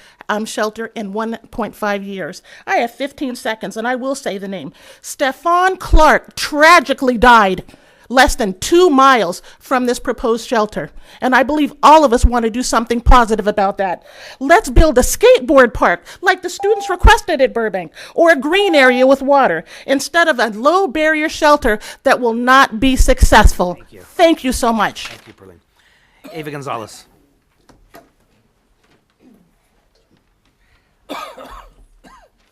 shelter in 1.5 years. I have 15 seconds, and I will say the name. Stefan Clark tragically died less than 2 miles from this proposed shelter. And I believe all of us want to do something positive about that. Let's build a skateboard park like the students requested at Burbank, or a green area with water, instead of a low barrier shelter that will not be successful. Thank you. Thank you so much. Thank you, Perlene. Ava Gonzalez.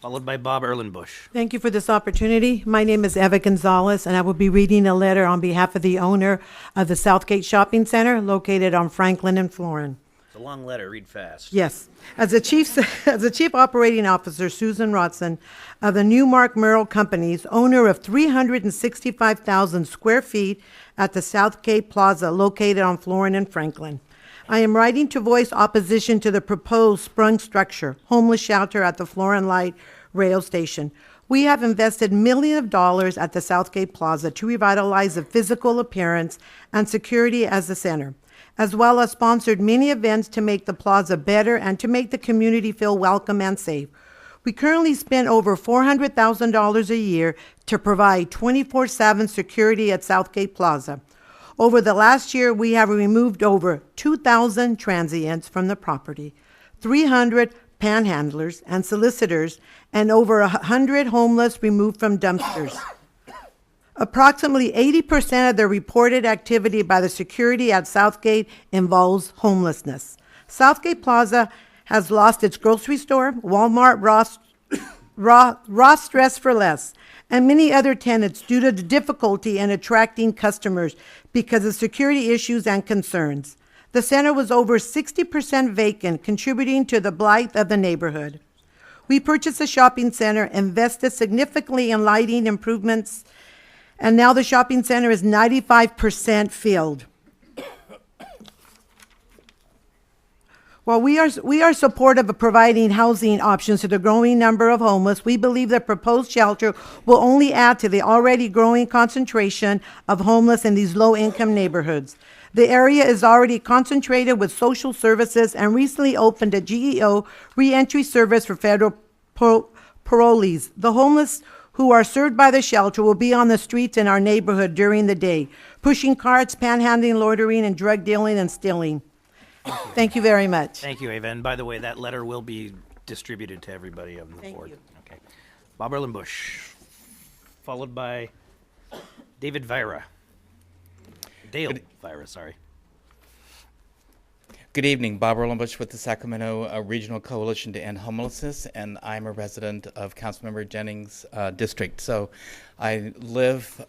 Followed by Bob Erlenbush. Thank you for this opportunity. My name is Eva Gonzalez, and I will be reading a letter on behalf of the owner of the Southgate Shopping Center located on Franklin and Florin. It's a long letter. Read fast. Yes. As the chief operating officer, Susan Rodson, of the Newmark Merrill Companies, owner of 365,000 square feet at the Southgate Plaza located on Florin and Franklin, I am writing to voice opposition to the proposed sprung structure, homeless shelter at the Florin Light Rail Station. We have invested millions of dollars at the Southgate Plaza to revitalize the physical appearance and security as the center. as well as sponsored many events to make the plaza better and to make the community feel welcome and safe. We currently spend over $400,000 a year to provide 24/7 security at Southgate Plaza. Over the last year, we have removed over 2,000 transients from the property, 300 panhandlers and solicitors, and over 100 homeless removed from dumpsters. Approximately 80% of the reported activity by the security at Southgate involves homelessness. Southgate Plaza has lost its grocery store, Walmart, Ross Dress for Less, and many other tenants due to the difficulty in attracting customers because of security issues and concerns. The center was over 60% vacant, contributing to the blight of the neighborhood. We purchased the shopping center, invested significantly in lighting improvements, and now the shopping center is 95% filled. While we are supportive of providing housing options to the growing number of homeless, we believe the proposed shelter will only add to the already growing concentration of homeless in these low-income neighborhoods. The area is already concentrated with social services and recently opened a GEO reentry service for federal parolees. The homeless who are served by the shelter will be on the streets in our neighborhood during the day, pushing carts, panhandling, loitering, and drug dealing and stealing. Thank you very much. Thank you, Ava. And by the way, that letter will be distributed to everybody on the Thank board. you. Okay. Bob Erlenbush, followed by David Vira. Dale Vira, sorry. Good evening, Bob Erlenbush with the Sacramento Regional Coalition to End Homelessness, and I'm a resident of Councilmember Jennings' district. So I live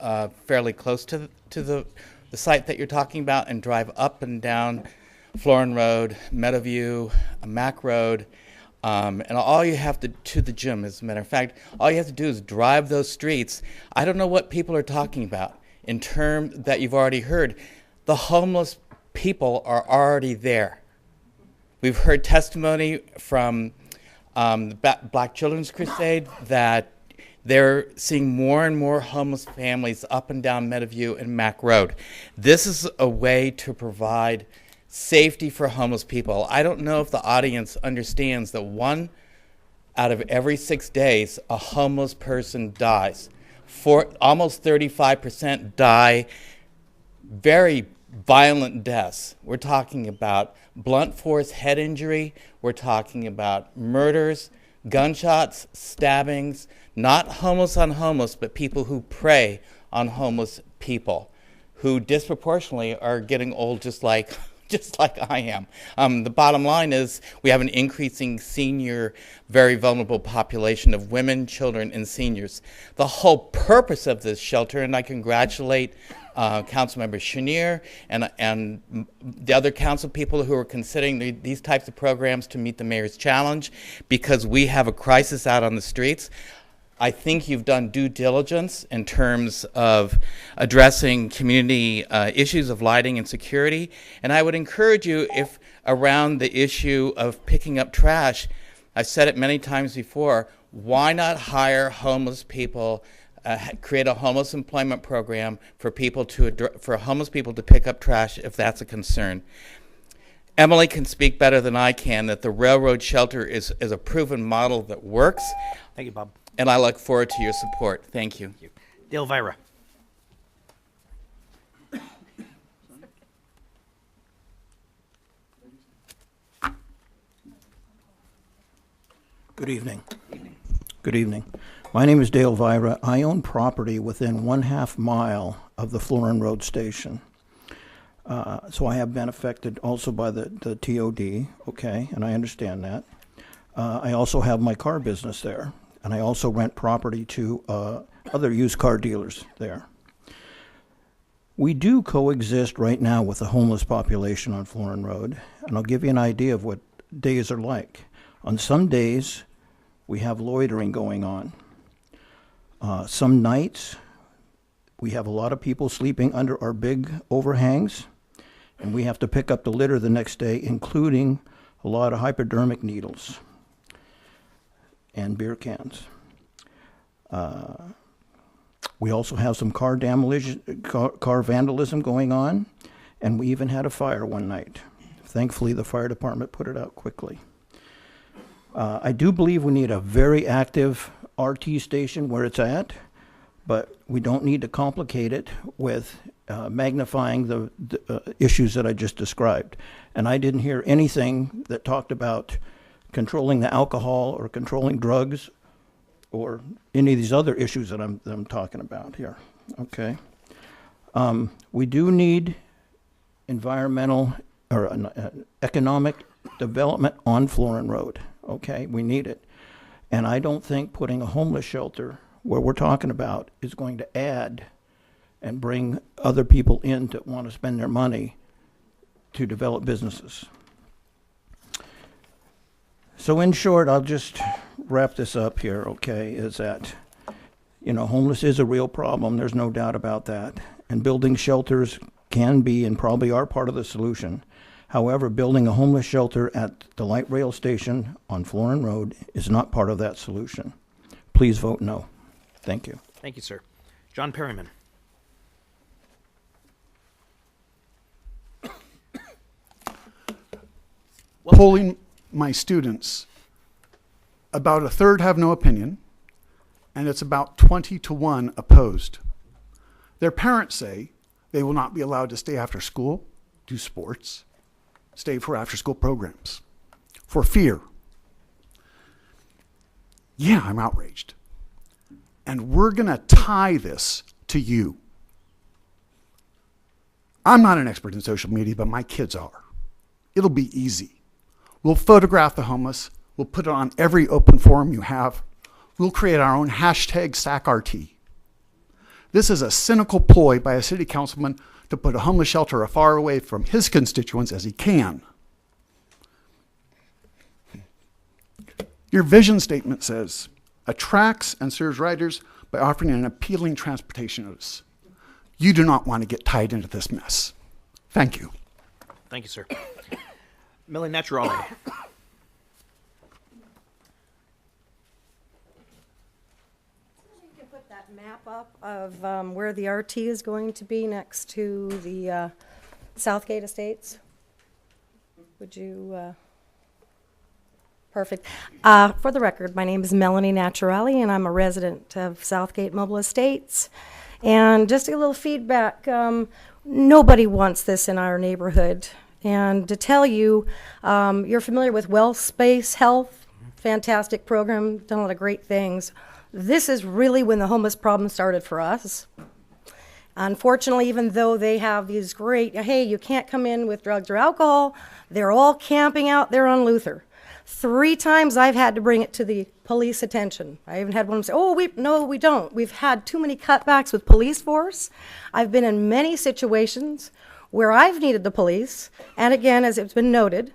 fairly close to the site that you're talking about and drive up and down Florin Road, Meadowview, Mack Road, and all you have to the gym, as a matter of fact, all you have to do is drive those streets. I don't know what people are talking about in terms that you've already heard. The homeless people are already there. We've heard testimony from the Black Children's Crusade that they're seeing more and more homeless families up and down Meadowview and Mack Road. This is a way to provide safety for homeless people. I don't know if the audience understands that 1 out of every 6 days, a homeless person dies. Almost 35% die very violent deaths. We're talking about blunt force head injury. We're talking about murders, gunshots, stabbings, not homeless on homeless, but people who prey on homeless people who disproportionately are getting old just like I am. The bottom line is we have an increasing senior, very vulnerable population of women, children, and seniors. The whole purpose of this shelter, and I congratulate Councilmember Chenier and the other council people who are considering these types of programs to meet the mayor's challenge, because we have a crisis out on the streets. I think you've done due diligence in terms of addressing community issues of lighting and security. And I would encourage you, if around the issue of picking up trash, I've said it many times before, why not hire homeless people, create a homeless employment program for homeless people to pick up trash if that's a concern. Emily can speak better than I can that the railroad shelter is a proven model that works. Thank you, Bob. And I look forward to your support. Thank you. Thank you. Dale Vira. Good evening. Good evening. My name is Dale Vira. I own property within 1/2 mile of the Florin Road station. So I have been affected also by the TOD, okay, and I understand that. I also have my car business there, and I also rent property to other used car dealers there. We do coexist right now with the homeless population on Florin Road, and I'll give you an idea of what days are like. On some days, we have loitering going on. Some nights, we have a lot of people sleeping under our big overhangs, and we have to pick up the litter the next day, including a lot of hypodermic needles and beer cans. We also have some car vandalism going on, and we even had a fire one night. Thankfully, the fire department put it out quickly. I do believe we need a very active RT station where it's at, but we don't need to complicate it with magnifying the issues that I just described. And I didn't hear anything that talked about controlling the alcohol or controlling drugs or any of these other issues that I'm talking about here. Okay. We do need environmental or economic development on Florin Road. Okay, we need it. And I don't think putting a homeless shelter where we're talking about is going to add and bring other people in to want to spend their money to develop businesses. So in short, I'll just wrap this up here, okay, is that, you know, homeless is a real problem. There's no doubt about that. And building shelters can be and probably are part of the solution. However, building a homeless shelter at the light rail station on Florin Road is not part of that solution. Please vote no. Thank you. Thank you, sir. John Perryman. Polling my students, about a third have no opinion, and it's about 20-1 opposed. Their parents say they will not be allowed to stay after school, do sports, stay for after-school programs, for fear. Yeah, I'm outraged. And we're going to tie this to you. I'm not an expert in social media, but my kids are. It'll be easy. We'll photograph the homeless. We'll put it on every open forum you have. We'll create our own hashtag SacRT. This is a cynical ploy by a city councilman to put a homeless shelter as far away from his constituents as he can. Your vision statement says, attracts and serves riders by offering an appealing transportation notice. You do not want to get tied into this mess. Thank you. Thank you, sir. Millie Naturale. You can put that map up of where the RT is going to be next to the Southgate Estates. Would you? Perfect. For the record, my name is Melanie Naturale, and I'm a resident of Southgate Mobile Estates. And just a little feedback, nobody wants this in our neighborhood. And to tell you, you're familiar with Well Space Health, fantastic program, done a lot of great things. This is really when the homeless problem started for us. Unfortunately, even though they have these great, hey, you can't come in with drugs or alcohol, they're all camping out there on Luther. 3 times I've had to bring it to the police attention. I even had one say, oh, no, we don't. We've had too many cutbacks with police force. I've been in many situations where I've needed the police, and again, as it's been noted,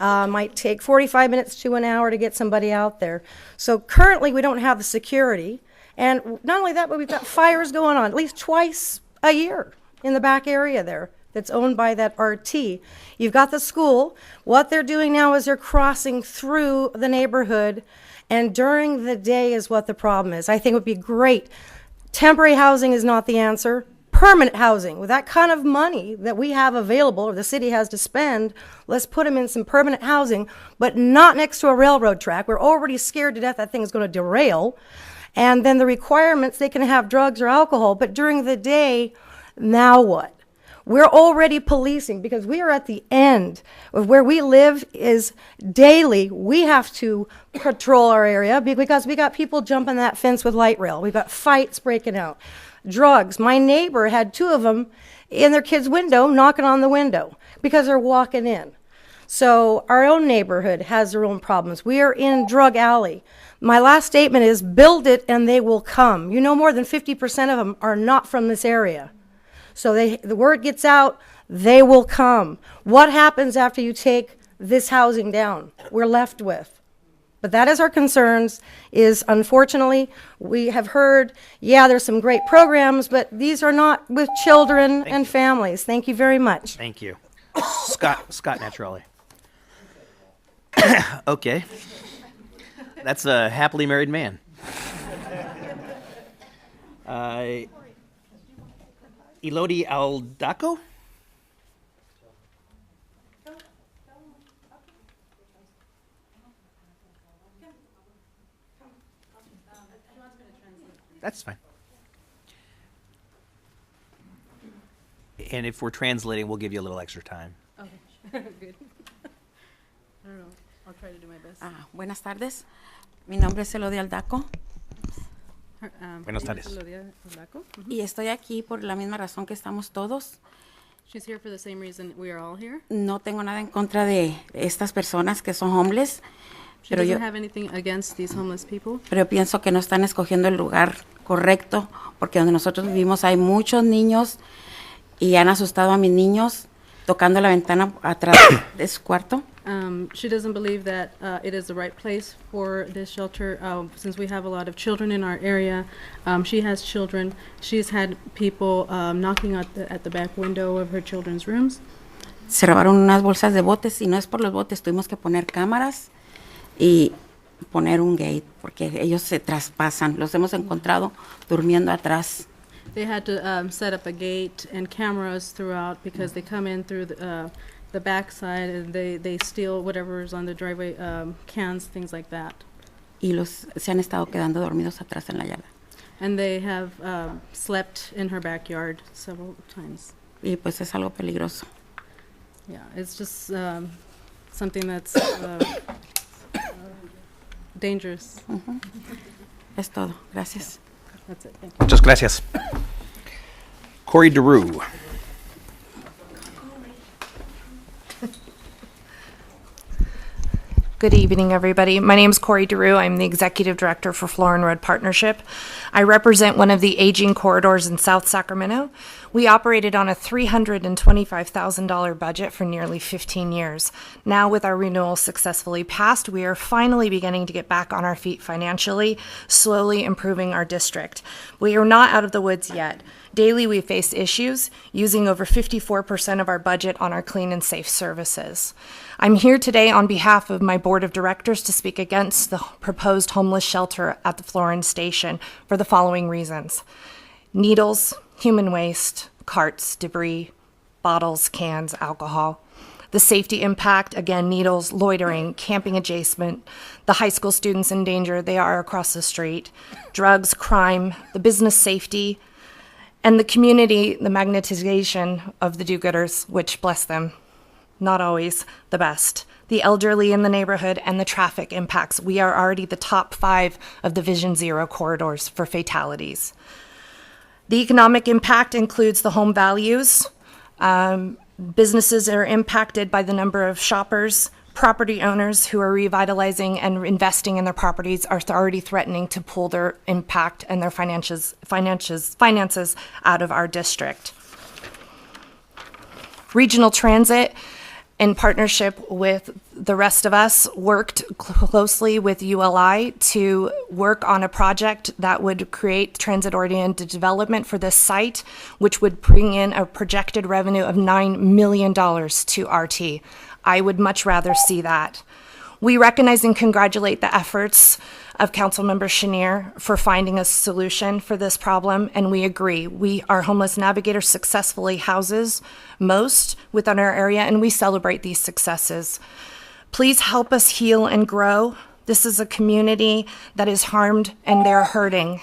might take 45 minutes to an hour to get somebody out there. So currently we don't have the security, and not only that, but we've got fires going on at least twice a year in the back area there that's owned by that RT. You've got the school. What they're doing now is they're crossing through the neighborhood, and during the day is what the problem is. I think it would be great. Temporary housing is not the answer. Permanent housing, with that kind of money that we have available or the city has to spend, let's put them in some permanent housing, but not next to a railroad track. We're already scared to death that thing is going to derail. And then the requirements, they can have drugs or alcohol, but during the day, now what? We're already policing because we are at the end of where we live is daily. We have to patrol our area because we got people jumping that fence with light rail. We've got fights breaking out. Drugs. My neighbor had 2 of them in their kid's window, knocking on the window because they're walking in. So our own neighborhood has their own problems. We are in drug alley. My last statement is build it and they will come. You know, more than 50% of them are not from this area. So the word gets out, they will come. What happens after you take this housing down? We're left with. But that is our concerns, is unfortunately, we have heard, yeah, there's some great programs, but these are not with children and families. Thank you very much. Thank you. Scott Naturale. Okay. That's a happily married man. Elodie Aldaco? That's fine. And if we're translating, we'll give you a little extra time. Okay, good. I don't know. I'll try to do my best. Buenas tardes. Mi nombre es Elodia Aldaco. Buenas tardes. Y estoy aquí por la misma razón que estamos todos. She's here for the same reason we are all here. No tengo nada en contra de estas personas que son homeless, She pero doesn't yo, have anything against these homeless people. pero pienso que no están escogiendo el lugar correcto, porque donde nosotros vivimos hay muchos niños y han asustado a mis niños tocando la ventana atrás de su cuarto. She doesn't believe that it is the right place for this shelter. Since we have a lot of children in our area, she has children. She's had people knocking at the back window of her children's rooms. Se robaron unas bolsas de botes y no es por los botes, tuvimos que poner cámaras y poner un gate porque ellos se traspasan. Los hemos encontrado durmiendo atrás. They had to set up a gate and cameras throughout because they come in through the backside and they steal whatever's on the driveway, cans, things like that. Y se han estado quedando dormidos atrás en la yarda. And they have slept in her backyard several times. Y pues es algo peligroso. Yeah, it's just something that's dangerous. Es todo. Gracias. That's it. Thank you. Muchas gracias. Corey DeRue. Good evening, everybody. My name is Corey DeRue. I'm the Executive Director for Florin Road Partnership. I represent one of the aging corridors in South Sacramento. We operated on a $325,000 budget for nearly 15 years. Now, with our renewal successfully passed, we are finally beginning to get back on our feet financially, slowly improving our district. We are not out of the woods yet. Daily, we face issues, using over 54% of our budget on our clean and safe services. I'm here today on behalf of my board of directors to speak against the proposed homeless shelter at the Florin Station for the following reasons: needles, human waste, carts, debris, bottles, cans, alcohol. The safety impact, again, needles, loitering, camping adjacent, the high school students in danger, they are across the street, drugs, crime, the business safety, and the community, the magnetization of the do-gooders, which, bless them, not always the best. The elderly in the neighborhood and the traffic impacts. We are already the top 5 of the Vision Zero corridors for fatalities. The economic impact includes the home values. Businesses are impacted by the number of shoppers. Property owners who are revitalizing and investing in their properties are already threatening to pull their impact and their finances out of our district. Regional Transit, in partnership with the rest of us, worked closely with ULI to work on a project that would create transit-oriented development for this site, which would bring in a projected revenue of $9 million to RT. I would much rather see that. We recognize and congratulate the efforts of Councilmember Chenier for finding a solution for this problem, and we agree. Our Homeless Navigator successfully houses most within our area, and we celebrate these successes. Please help us heal and grow. This is a community that is harmed, and they're hurting.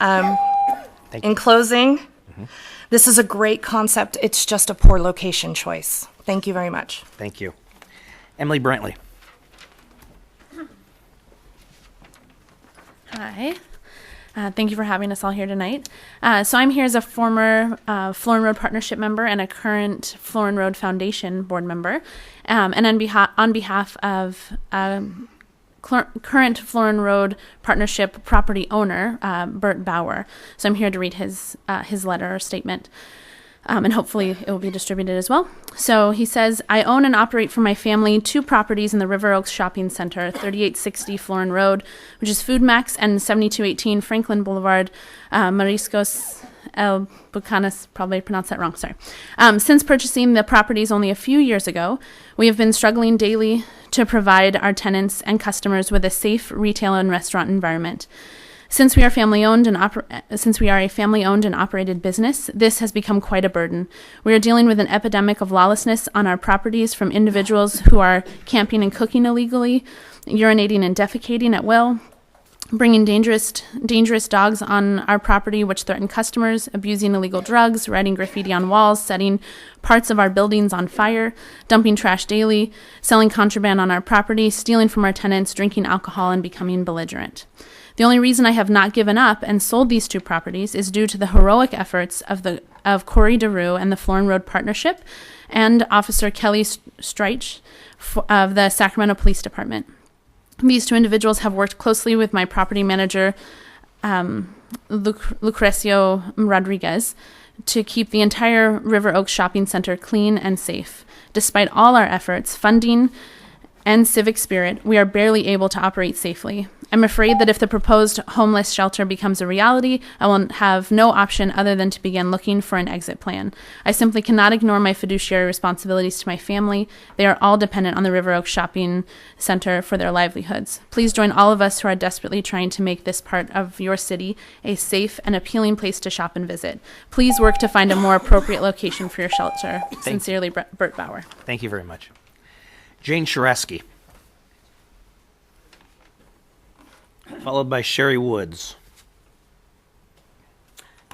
In closing, this is a great concept. It's just a poor location choice. Thank you very much. Thank you. Emily Brantley. Hi. Thank you for having us all here tonight. So I'm here as a former Florin Road Partnership member and a current Florin Road Foundation board member. And on behalf of current Florin Road Partnership property owner, Bert Bauer. So I'm here to read his letter or statement. And hopefully it will be distributed as well. So he says, I own and operate for my family 2 properties in the River Oaks Shopping Center, 3860 Florin Road, which is Food Max, and 7218 Franklin Boulevard, Mariscos El Bucanas, probably pronounced that wrong, sorry. Since purchasing the properties only a few years ago, we have been struggling daily to provide our tenants and customers with a safe retail and restaurant environment. Since we are a family-owned and operated business, this has become quite a burden. We are dealing with an epidemic of lawlessness on our properties from individuals who are camping and cooking illegally, urinating and defecating at will, bringing dangerous dogs on our property which threaten customers, abusing illegal drugs, writing graffiti on walls, setting parts of our buildings on fire, dumping trash daily, selling contraband on our property, stealing from our tenants, drinking alcohol, and becoming belligerent. The only reason I have not given up and sold these 2 properties is due to the heroic efforts of Corey DeRue and the Florin Road Partnership and Officer Kelly Streich of the Sacramento Police Department. These 2 individuals have worked closely with my property manager, Lucrecio Rodriguez, to keep the entire River Oaks Shopping Center clean and safe. Despite all our efforts, funding, and civic spirit, we are barely able to operate safely. I'm afraid that if the proposed homeless shelter becomes a reality, I will have no option other than to begin looking for an exit plan. I simply cannot ignore my fiduciary responsibilities to my family. They are all dependent on the River Oaks Shopping Center for their livelihoods. Please join all of us who are desperately trying to make this part of your city a safe and appealing place to shop and visit. Please work to find a more appropriate location for your shelter. Sincerely, Bert Bauer. Thank you very much. Jane Sharaski, followed by Sherry Woods.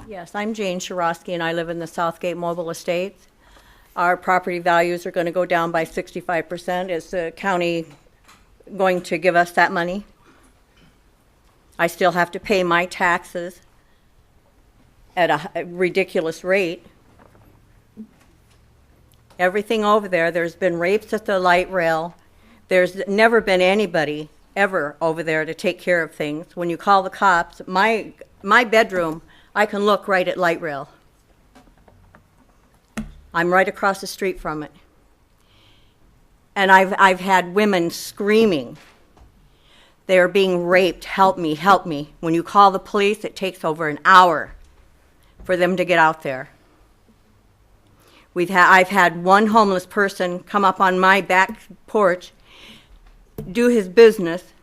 Yes, I'm Jane Sharaski, and I live in the Southgate Mobile Estates. Our property values are going to go down by 65%. Is the county going to give us that money? I still have to pay my taxes at a ridiculous rate. Everything over there, there's been rapes at the light rail. There's never been anybody ever over there to take care of things. When you call the cops, my bedroom, I can look right at light rail. I'm right across the street from it. And I've had women screaming. They are being raped. Help me, help me. When you call the police, it takes over an hour for them to get out there. I've had one homeless person come up on my back porch, do his business,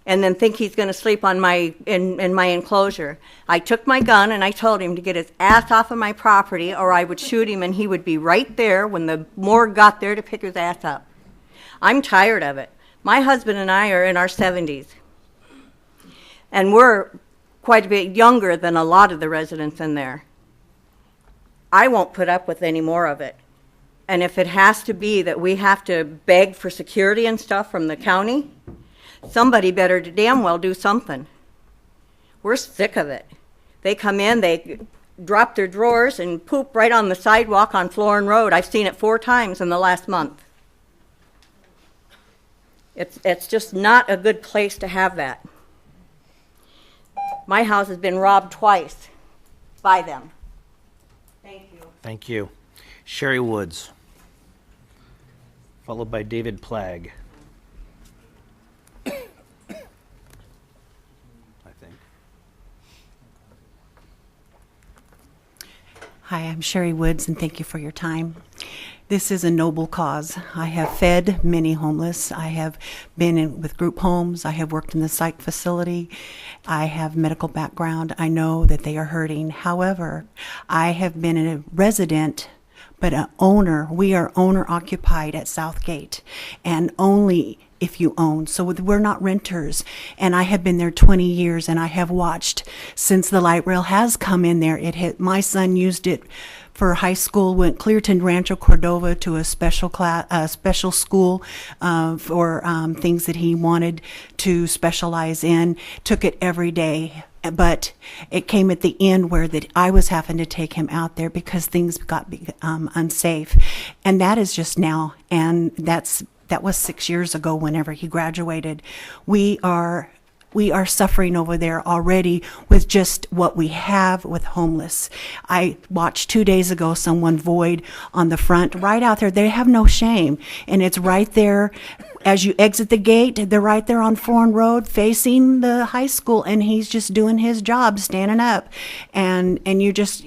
and then think he's going to sleep on in my enclosure. I took my gun and I told him to get his ass off of my property or I would shoot him and he would be right there when the morgue got there to pick his ass up. I'm tired of it. My husband and I are in our 70s. And we're quite a bit younger than a lot of the residents in there. I won't put up with any more of it. And if it has to be that we have to beg for security and stuff from the county, somebody better damn well do something. We're sick of it. They come in, they drop their drawers and poop right on the sidewalk on Florin Road. I've seen it 4 times in the last month. It's just not a good place to have that. My house has been robbed twice by them. Thank you. Thank you. Sherry Woods, followed by David Plagg. I think. Hi, I'm Sherry Woods, and thank you for your time. This is a noble cause. I have fed many homeless. I have been with group homes. I have worked in the psych facility. I have medical background. I know that they are hurting. However, I have been a resident, but an owner. We are owner occupied at Southgate, and only if you own. So we're not renters. And I have been there 20 years, and I have watched since the light rail has come in there. My son used it for high school, went clear to Rancho Cordova to a special school for things that he wanted to specialize in. Took it every day. But it came at the end where that I was having to take him out there because things got unsafe. And that is just now. And that was 6 years ago whenever he graduated. We are suffering over there already with just what we have with homeless. I watched 2 days ago someone void on the front, right out there. They have no shame. And it's right there. As you exit the gate, they're right there on Florin Road facing the high school, and he's just doing his job, standing up. And you're just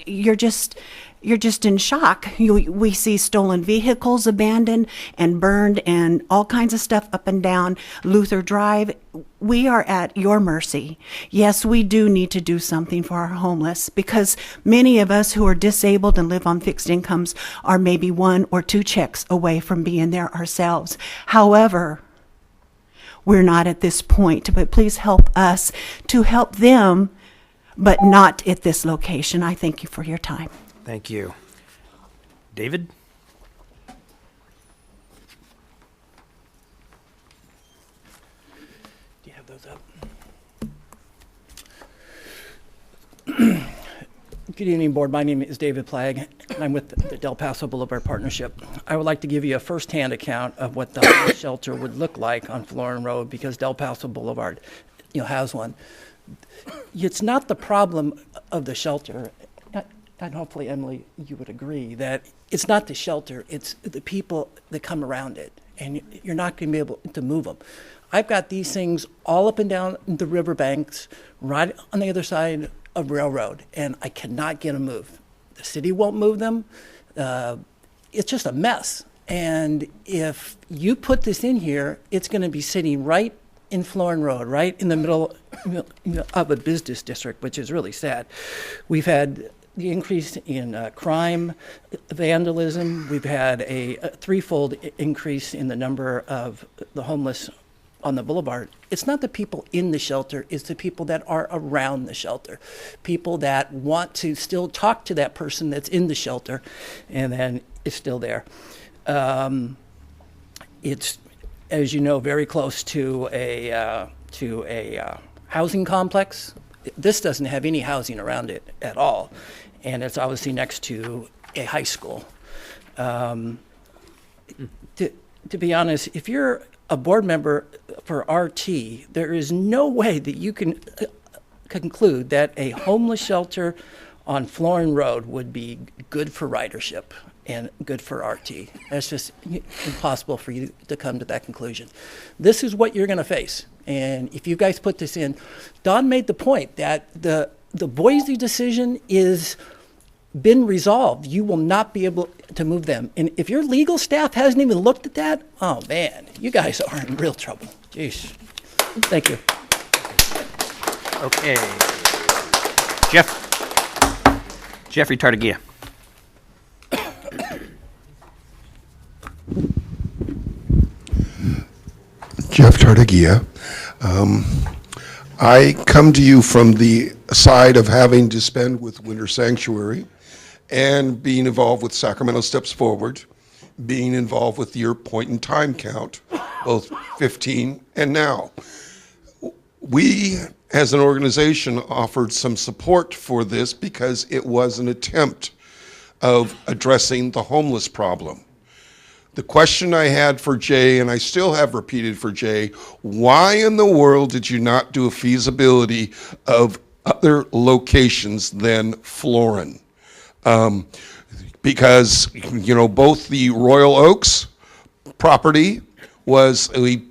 in shock. We see stolen vehicles abandoned and burned and all kinds of stuff up and down Luther Drive. We are at your mercy. Yes, we do need to do something for our homeless because many of us who are disabled and live on fixed incomes are maybe 1 or 2 checks away from being there ourselves. However, we're not at this point. But please help us to help them, but not at this location. I thank you for your time. Thank you. David? Do you have those up? Good evening, Board. My name is David Plagg, and I'm with the Del Paso Boulevard Partnership. I would like to give you a firsthand account of what the homeless shelter would look like on Florin Road, because Del Paso Boulevard, has one. It's not the problem of the shelter, and hopefully, Emily, you would agree, that it's not the shelter, it's the people that come around it, and you're not going to be able to move them. I've got these things all up and down the riverbanks, right on the other side of Railroad, and I cannot get them moved. The city won't move them. It's just a mess. And if you put this in here, it's going to be sitting right in Florin Road, right in the middle of a business district, which is really sad. We've had the increase in crime, vandalism. We've had a threefold increase in the number of the homeless on the boulevard. It's not the people in the shelter, it's the people that are around the shelter. People that want to still talk to that person that's in the shelter and then is still there. It's, as you know, very close to a housing complex. This doesn't have any housing around it at all. And it's obviously next to a high school. To be honest, if you're a board member for RT, there is no way that you can conclude that a homeless shelter on Florin Road would be good for ridership and good for RT. That's just impossible for you to come to that conclusion. This is what you're going to face. And if you guys put this in, Don made the point that the Boise decision is been resolved. You will not be able to move them. And if your legal staff hasn't even looked at that, oh man, you guys are in real trouble. Jeez. Thank you. Okay. Jeffrey Tartagia. Jeff Tartagia. I come to you from the side of having to spend with Winter Sanctuary and being involved with Sacramento Steps Forward, being involved with your point in time count, both 15 and now. We, as an organization, offered some support for this because it was an attempt of addressing the homeless problem. The question I had for Jay, and I still have repeated for Jay, why in the world did you not do a feasibility of other locations than Florin? Because, both the Royal Oaks property was a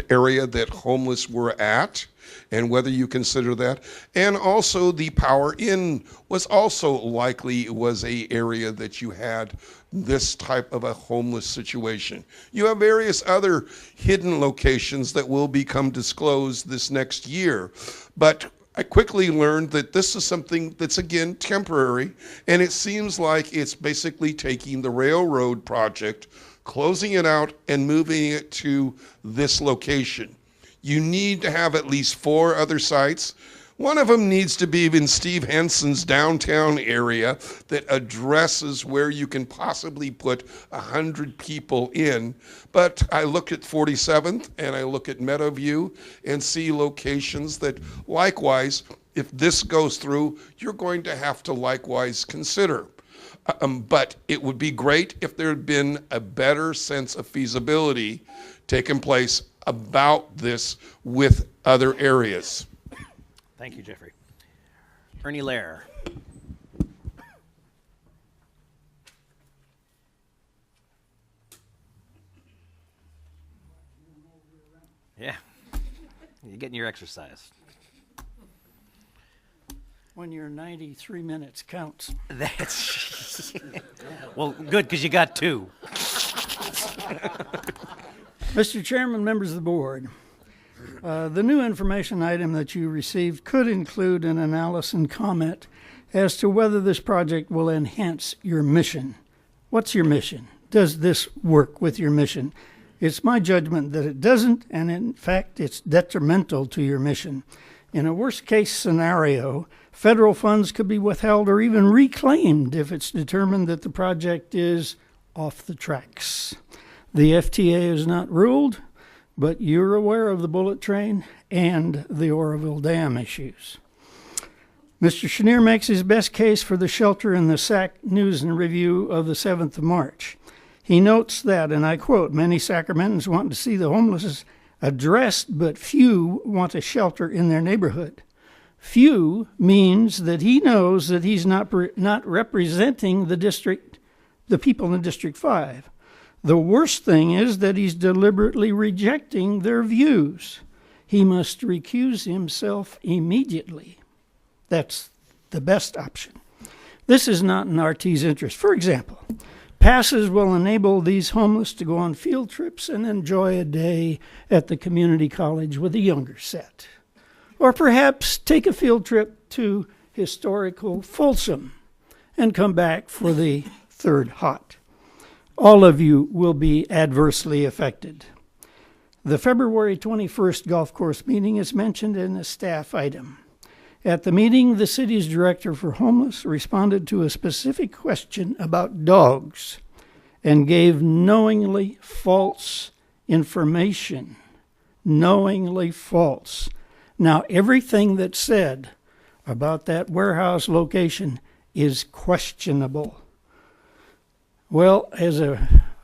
area that homeless were at, and whether you consider that, and also the Power Inn was also likely was a area that you had this type of a homeless situation. You have various other hidden locations that will become disclosed this next year, but I quickly learned that this is something that's, again, temporary, and it seems like it's basically taking the railroad project, closing it out, and moving it to this location. You need to have at least 4 other sites. One of them needs to be in Steve Henson's downtown area that addresses where you can possibly put 100 people in. But I look at 47th and I look at Meadowview and see locations that likewise, if this goes through, you're going to have to likewise consider. But it would be great if there had been a better sense of feasibility taking place about this with other areas. Thank you, Jeffrey. Ernie Lair. Yeah, you're getting your exercise. When your 93 minutes counts. That's well, good, because you got 2. Mr. Chairman, members of the board, the new information item that you received could include an analysis and comment as to whether this project will enhance your mission. What's your mission? Does this work with your mission? It's my judgment that it doesn't, and in fact, it's detrimental to your mission. In a worst-case scenario, federal funds could be withheld or even reclaimed if it's determined that the project is off the tracks. The FTA is not ruled, but you're aware of the bullet train and the Oroville Dam issues. Mr. Chenier makes his best case for the shelter in the SAC News and Review of the 7th of March. He notes that, and I quote, many Sacramentans want to see the homeless addressed, but few want a shelter in their neighborhood. Few means that he knows that he's not representing the district, the people in District 5. The worst thing is that he's deliberately rejecting their views. He must recuse himself immediately. That's the best option. This is not in RT's interest. For example, passes will enable these homeless to go on field trips and enjoy a day at the community college with a younger set. Or perhaps take a field trip to historical Folsom and come back for the third hot. All of you will be adversely affected. The February 21st golf course meeting is mentioned in a staff item. At the meeting, the city's director for homeless responded to a specific question about dogs and gave knowingly false information. Knowingly false. Now, everything that's said about that warehouse location is questionable. Well,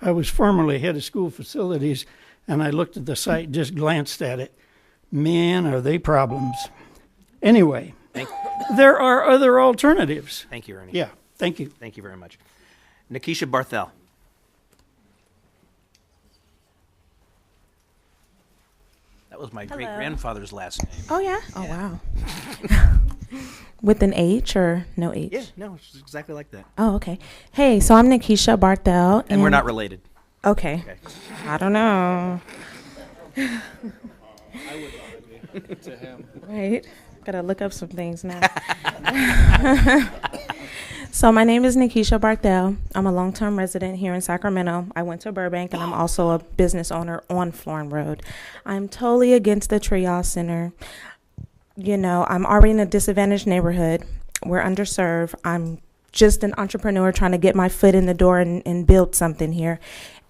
I was formerly head of school facilities, and I looked at the site, just glanced at it. Man, are they problems. Anyway, there are other alternatives. Thank you, Ernie. Yeah, thank you. Thank you very much. Nikisha Barthel. That was my great-grandfather's last name. Oh, yeah? Oh, wow. With an H or no H? Yeah, no, it's exactly like that. Oh, okay. Hey, so I'm Nikisha Barthel. And we're not related. Okay. I don't know. I would not be to him. Right. Gotta look up some things now. So my name is Nikisha Barthel. I'm a long-term resident here in Sacramento. I went to Burbank, and I'm also a business owner on Florin Road. I'm totally against the triage center. You know, I'm already in a disadvantaged neighborhood. We're underserved. I'm just an entrepreneur trying to get my foot in the door and build something here.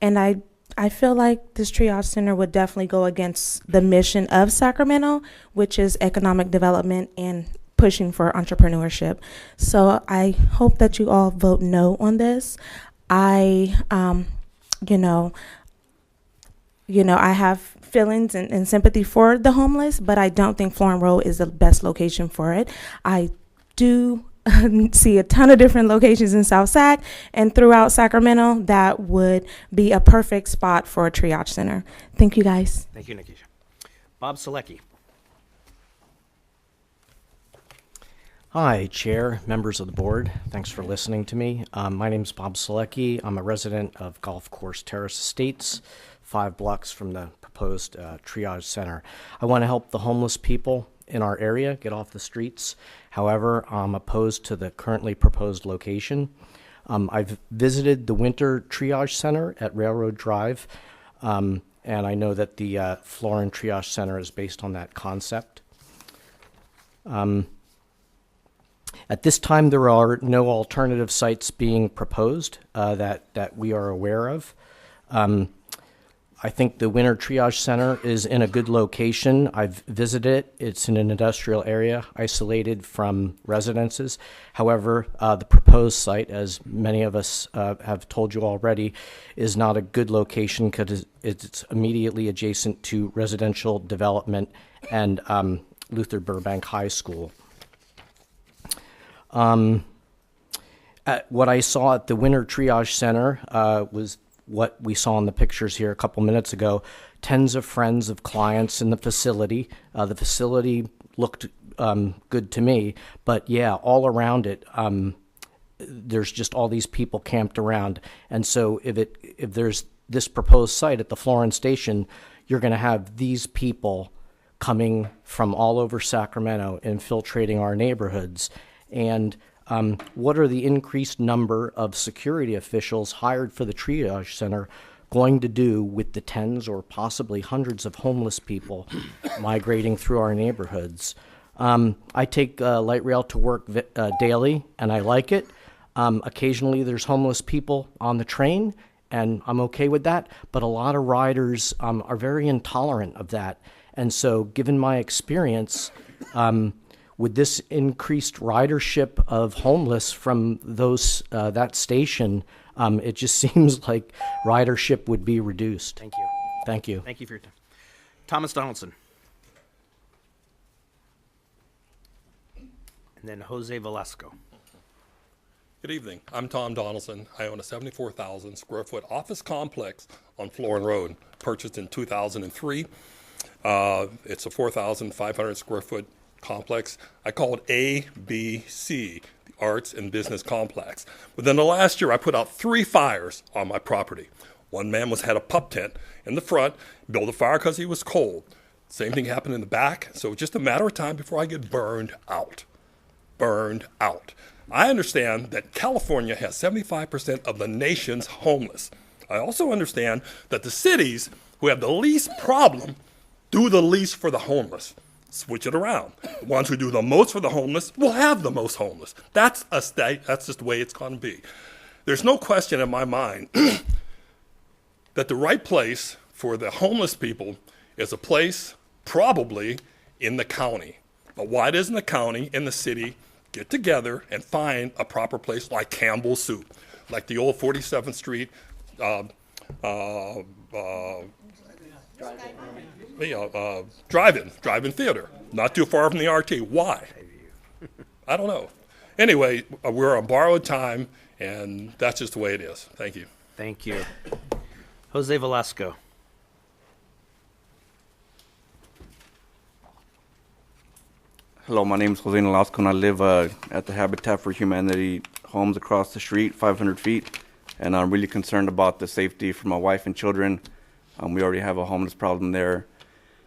And I feel like this triage center would definitely go against the mission of Sacramento, which is economic development and pushing for entrepreneurship. So I hope that you all vote no on this. I have feelings and sympathy for the homeless, but I don't think Florin Road is the best location for it. I do see a ton of different locations in South Sac and throughout Sacramento that would be a perfect spot for a triage center. Thank you, guys. Thank you, Nikisha. Bob Selecki. Hi, Chair, members of the board. Thanks for listening to me. My name is Bob Selecki. I'm a resident of Golf Course Terrace Estates, 5 blocks from the proposed triage center. I want to help the homeless people in our area get off the streets. However, I'm opposed to the currently proposed location. I've visited the winter triage center at Railroad Drive, and I know that the Florin Triage Center is based on that concept. At this time, there are no alternative sites being proposed that we are aware of. I think the Winter Triage Center is in a good location. I've visited it. It's in an industrial area, isolated from residences. However, the proposed site, as many of us have told you already, is not a good location because it's immediately adjacent to residential development and Luther Burbank High School. What I saw at the Winter Triage Center was what we saw in the pictures here a couple minutes ago. Tens of friends of clients in the facility. The facility looked good to me, but yeah, all around it, there's just all these people camped around. And so if there's this proposed site at the Florin Station, you're going to have these people coming from all over Sacramento, infiltrating our neighborhoods. And what are the increased number of security officials hired for the triage center going to do with the tens or possibly hundreds of homeless people migrating through our neighborhoods. I take light rail to work daily, and I like it. Occasionally there's homeless people on the train, and I'm okay with that, but a lot of riders are very intolerant of that. And so given my experience, with this increased ridership of homeless from that station, it just seems like ridership would be reduced. Thank you. Thank you. Thank you for your time. Thomas Donaldson. And then Jose Velasco. Good evening. I'm Tom Donaldson. I own a 74,000 square foot office complex on Florin Road, purchased in 2003. It's a 4,500 square foot complex. I call it ABC, the Arts and Business Complex. Within the last year, I put out 3 fires on my property. One man had a pup tent in the front, built a fire because he was cold. Same thing happened in the back, so it's just a matter of time before I get burned out. Burned out. I understand that California has 75% of the nation's homeless. I also understand that the cities who have the least problem do the least for the homeless. Switch it around. The ones who do the most for the homeless will have the most homeless. That's a state. That's just the way it's going to be. There's no question in my mind that the right place for the homeless people is a place probably in the county. But why doesn't the county and the city get together and find a proper place like Campbell's Soup, like the old 47th Street drive-in theater, not too far from the RT. Why? I don't know. Anyway, we're on borrowed time, and that's just the way it is. Thank you. Thank you. Jose Velasco. Hello, my name is Jose Velasco, and I live at the Habitat for Humanity homes across the street, 500 feet, and I'm really concerned about the safety for my wife and children. We already have a homeless problem there,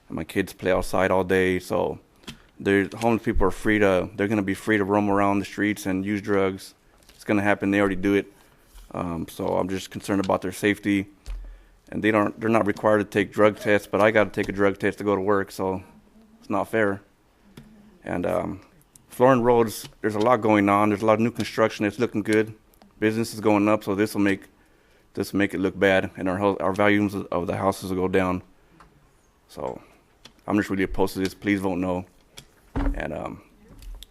and my kids play outside all day, so the homeless people are they're going to be free to roam around the streets and use drugs. It's going to happen. They already do it, so I'm just concerned about their safety, and they're not required to take drug tests, but I got to take a drug test to go to work, so it's not fair. And Florin Roads, there's a lot going on. There's a lot of new construction. It's looking good. Business is going up, so this will make it look bad, and our values of the houses will go down. So I'm just really opposed to this. Please vote no. And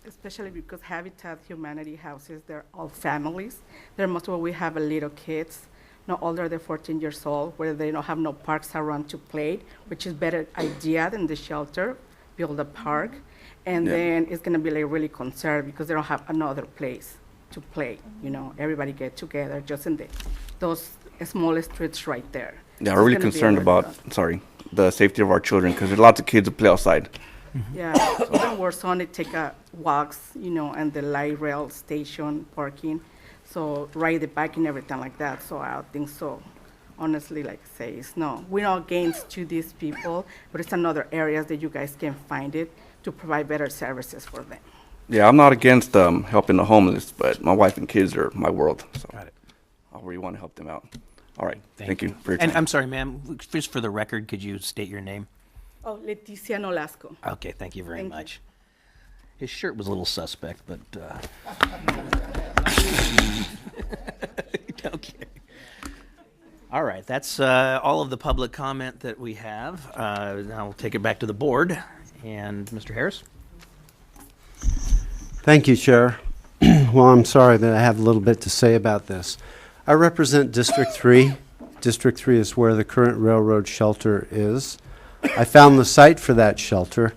especially because Habitat Humanity houses, they're all families. They're most of we have little kids, no older than 14 years old, where they don't have no parks around to play, which is better idea than the shelter. Build a park. And then it's going to be like really conserved because they don't have another place to play. You know, everybody get together just in those small streets right there. Yeah, we're really concerned about, the safety of our children because there's lots of kids who play outside. Yeah, so then we're on to take walks, you know, and the light rail station parking. So ride the bike and everything like that. So I don't think so. Honestly, like I say, no. We're not against to these people, but it's another areas that you guys can find it to provide better services for them. Yeah, I'm not against helping the homeless, but my wife and kids are my world. So Got it. I really want to help them out. All right. Thank you for your And time. I'm sorry, ma'am, just for the record, could you state your name? Oh, Leticia Nolasco. Okay, thank you very Thank you. much. His shirt was a little suspect, but okay. All right, that's all of the public comment that we have. Now we'll take it back to the board. And Mr. Harris? Thank you, Chair. Well, I'm sorry that I have a little bit to say about this. I represent District 3. District 3 is where the current railroad shelter is. I found the site for that shelter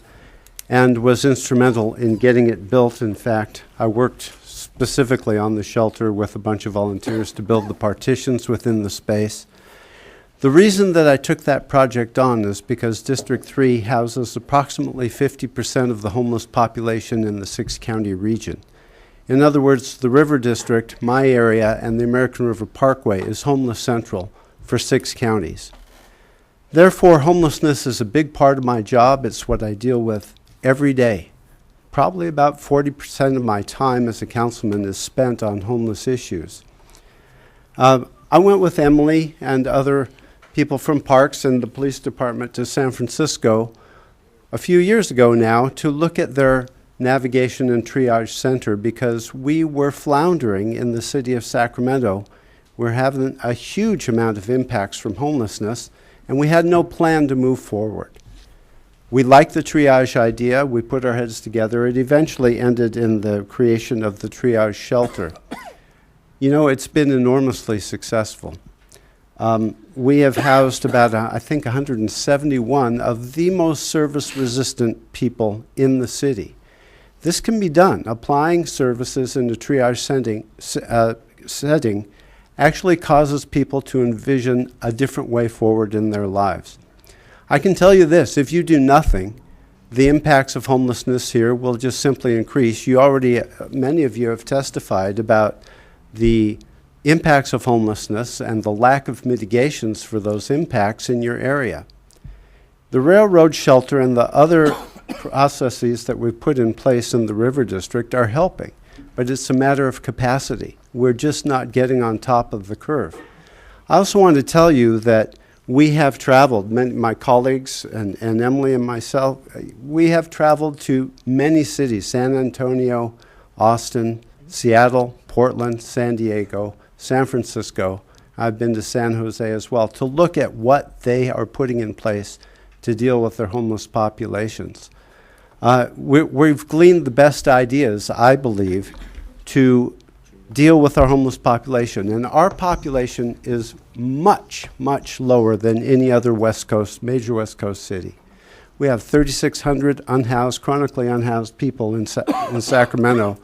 and was instrumental in getting it built. In fact, I worked specifically on the shelter with a bunch of volunteers to build the partitions within the space. The reason that I took that project on is because District 3 houses approximately 50% of the homeless population in the 6-county region. In other words, the River District, my area, and the American River Parkway is homeless central for 6 counties. Therefore, homelessness is a big part of my job. It's what I deal with every day. Probably about 40% of my time as a councilman is spent on homeless issues. I went with Emily and other people from Parks and the police department to San Francisco a few years ago now to look at their navigation and triage center because we were floundering in the city of Sacramento. We're having a huge amount of impacts from homelessness, and we had no plan to move forward. We liked the triage idea. We put our heads together. It eventually ended in the creation of the triage shelter. You know, it's been enormously successful. We have housed about, I think, 171 of the most service-resistant people in the city. This can be done. Applying services in a triage setting actually causes people to envision a different way forward in their lives. I can tell you this, if you do nothing, the impacts of homelessness here will just simply increase. You already, many of you have testified about the impacts of homelessness and the lack of mitigations for those impacts in your area. The railroad shelter and the other processes that we've put in place in the River District are helping, but it's a matter of capacity. We're just not getting on top of the curve. I also want to tell you that we have traveled, my colleagues and Emily and myself, we have traveled to many cities, San Antonio, Austin, Seattle, Portland, San Diego, San Francisco. I've been to San Jose as well, to look at what they are putting in place to deal with their homeless populations. We've gleaned the best ideas, I believe, to deal with our homeless population. And our population is much, much lower than any other major West Coast city. We have 3,600 unhoused, chronically unhoused people in Sacramento.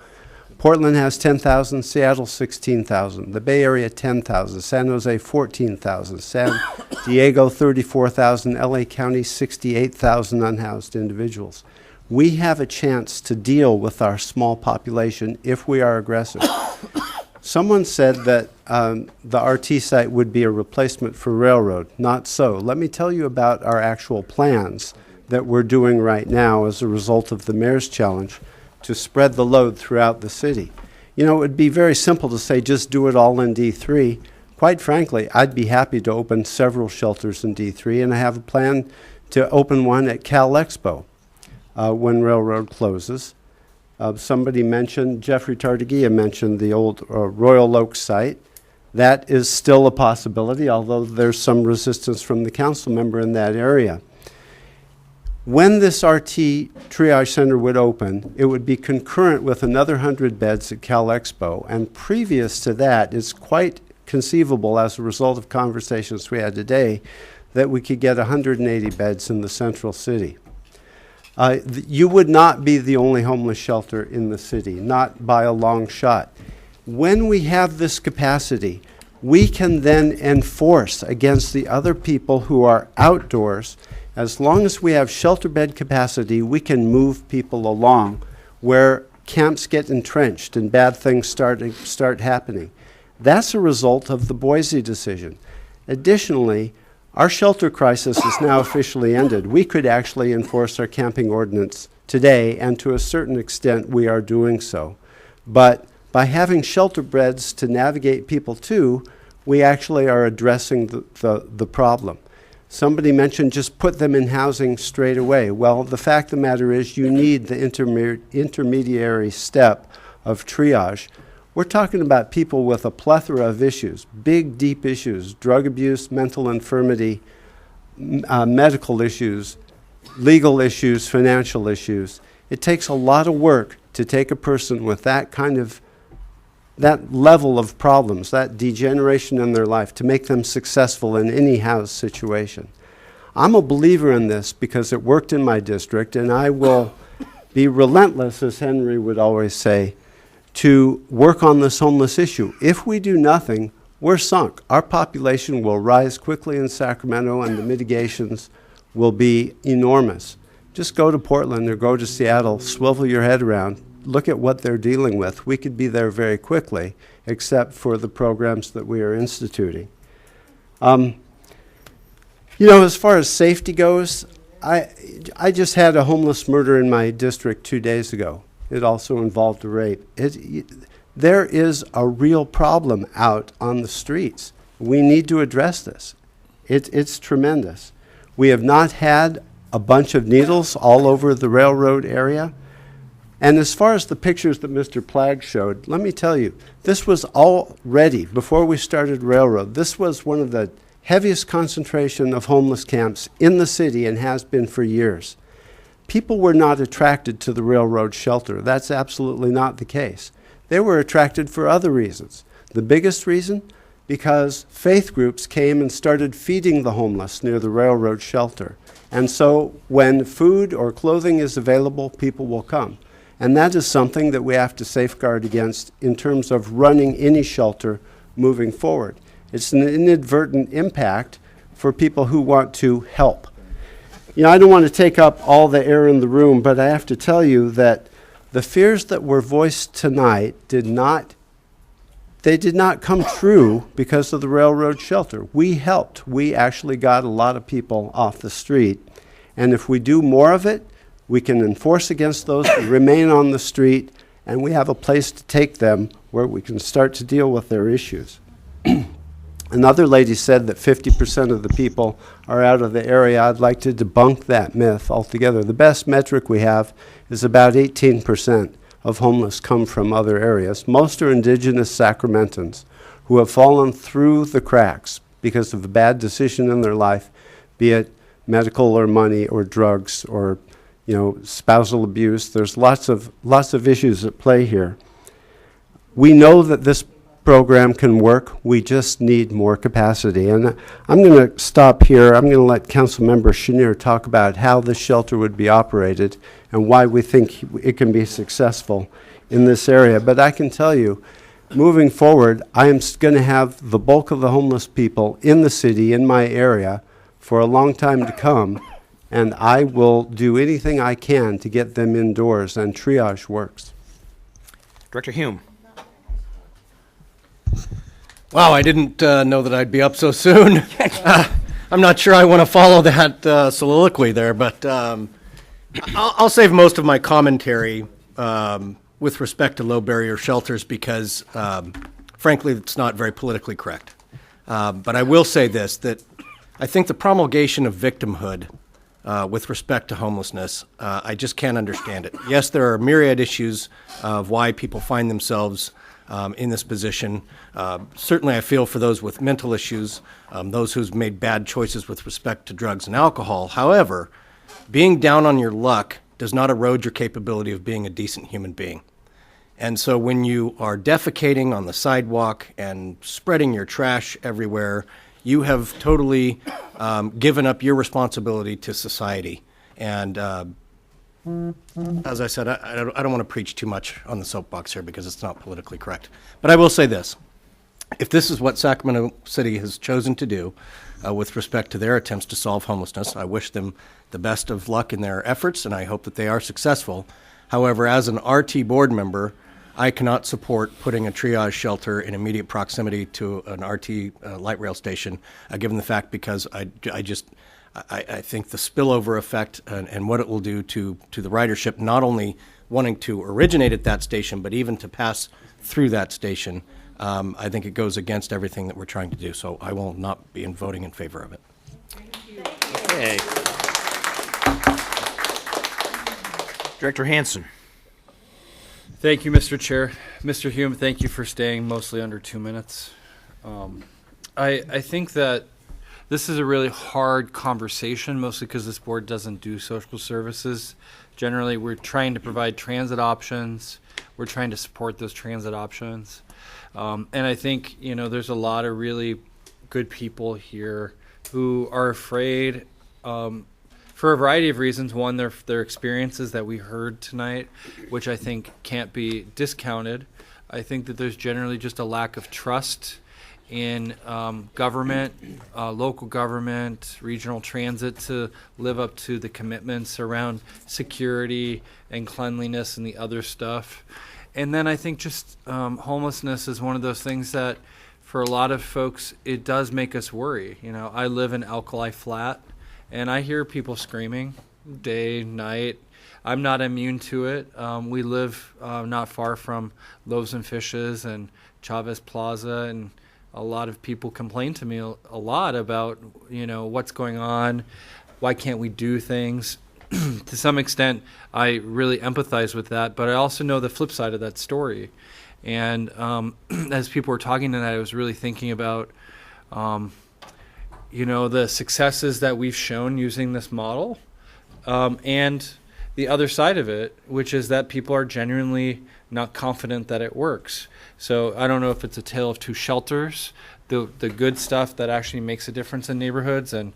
Portland has 10,000, Seattle 16,000, the Bay Area 10,000, San Jose 14,000, San Diego 34,000, LA County 68,000 unhoused individuals. We have a chance to deal with our small population if we are aggressive. Someone said that the RT site would be a replacement for railroad. Not so. Let me tell you about our actual plans that we're doing right now as a result of the Mayor's Challenge to spread the load throughout the city. You know, it would be very simple to say just do it all in D3. Quite frankly, I'd be happy to open several shelters in D3, and I have a plan to open one at Cal Expo when railroad closes. Somebody mentioned, Jeffrey Tartagia mentioned the old Royal Oak site. That is still a possibility, although there's some resistance from the council member in that area. When this RT triage center would open, it would be concurrent with another 100 beds at Cal Expo, and previous to that, it's quite conceivable as a result of conversations we had today that we could get 180 beds in the central city. You would not be the only homeless shelter in the city, not by a long shot. When we have this capacity, we can then enforce against the other people who are outdoors. As long as we have shelter bed capacity, we can move people along where camps get entrenched and bad things start happening. That's a result of the Boise decision. Additionally, our shelter crisis is now officially ended. We could actually enforce our camping ordinance today, and to a certain extent we are doing so. But by having shelter beds to navigate people to, we actually are addressing the problem. Somebody mentioned just put them in housing straight away. Well, the fact of the matter is you need the intermediary step of triage. We're talking about people with a plethora of issues, big, deep issues, drug abuse, mental infirmity, medical issues, legal issues, financial issues. It takes a lot of work to take a person with that level of problems, that degeneration in their life, to make them successful in any house situation. I'm a believer in this because it worked in my district, and I will be relentless, as Henry would always say, to work on this homeless issue. If we do nothing, we're sunk. Our population will rise quickly in Sacramento, and the mitigations will be enormous. Just go to Portland or go to Seattle, swivel your head around, look at what they're dealing with. We could be there very quickly, except for the programs that we are instituting. You know, as far as safety goes, I just had a homeless murder in my district 2 days ago. It also involved a rape. There is a real problem out on the streets. We need to address this. It's tremendous. We have not had a bunch of needles all over the railroad area. And as far as the pictures that Mr. Plagg showed, let me tell you, this was all ready before we started railroad. This was one of the heaviest concentration of homeless camps in the city and has been for years. People were not attracted to the railroad shelter. That's absolutely not the case. They were attracted for other reasons. The biggest reason? Because faith groups came and started feeding the homeless near the railroad shelter. And so when food or clothing is available, people will come. And that is something that we have to safeguard against in terms of running any shelter moving forward. It's an inadvertent impact for people who want to help. You know, I don't want to take up all the air in the room, but I have to tell you that the fears that were voiced tonight did not come true because of the railroad shelter. We helped. We actually got a lot of people off the street. And if we do more of it, we can enforce against those who remain on the street, and we have a place to take them where we can start to deal with their issues. Another lady said that 50% of the people are out of the area. I'd like to debunk that myth altogether. The best metric we have is about 18% of homeless come from other areas. Most are indigenous Sacramentans who have fallen through the cracks because of a bad decision in their life, be it medical or money or drugs or spousal abuse. There's lots of issues at play here. We know that this program can work. We just need more capacity. And I'm going to stop here. I'm going to let Councilmember Chenier talk about how this shelter would be operated and why we think it can be successful in this area. But I can tell you, moving forward, I am going to have the bulk of the homeless people in the city, in my area, for a long time to come. And I will do anything I can to get them indoors, and triage works. Director Hume. Wow, I didn't know that I'd be up so soon. I'm not sure I want to follow that soliloquy there, but I'll save most of my commentary with respect to low barrier shelters because, frankly, it's not very politically correct. But I will say this, that I think the promulgation of victimhood with respect to homelessness, I just can't understand it. Yes, there are myriad issues of why people find themselves in this position. Certainly I feel for those with mental issues, those who've made bad choices with respect to drugs and alcohol. However, being down on your luck does not erode your capability of being a decent human being. And so when you are defecating on the sidewalk and spreading your trash everywhere, you have totally given up your responsibility to society. And as I said, I don't want to preach too much on the soapbox here because it's not politically correct. But I will say this. If this is what Sacramento City has chosen to do with respect to their attempts to solve homelessness, I wish them the best of luck in their efforts, and I hope that they are successful. However, as an RT board member, I cannot support putting a triage shelter in immediate proximity to an RT light rail station, given the fact because I think the spillover effect and what it will do to the ridership, not only wanting to originate at that station, but even to pass through that station, I think it goes against everything that we're trying to do. So I will not be voting in favor of it. Okay. Director Hansen. Thank you, Mr. Chair. Mr. Hume, thank you for staying mostly under 2 minutes. I think that this is a really hard conversation, mostly because this board doesn't do social services. Generally, we're trying to provide transit options. We're trying to support those transit options. And I think, there's a lot of really good people here who are afraid for a variety of reasons. One, their experiences that we heard tonight, which I think can't be discounted. I think that there's generally just a lack of trust in government, local government, regional transit to live up to the commitments around security and cleanliness and the other stuff. And then I think just homelessness is one of those things that for a lot of folks, it does make us worry. I live in Alkali Flat, and I hear people screaming day, night. I'm not immune to it. We live not far from Loaves and Fishes and Chavez Plaza, and a lot of people complain to me a lot about, what's going on, why can't we do things. To some extent, I really empathize with that, but I also know the flip side of that story. And as people were talking tonight, I was really thinking about, the successes that we've shown using this model, and the other side of it, which is that people are genuinely not confident that it works. So I don't know if it's a tale of two shelters, the good stuff that actually makes a difference in neighborhoods. And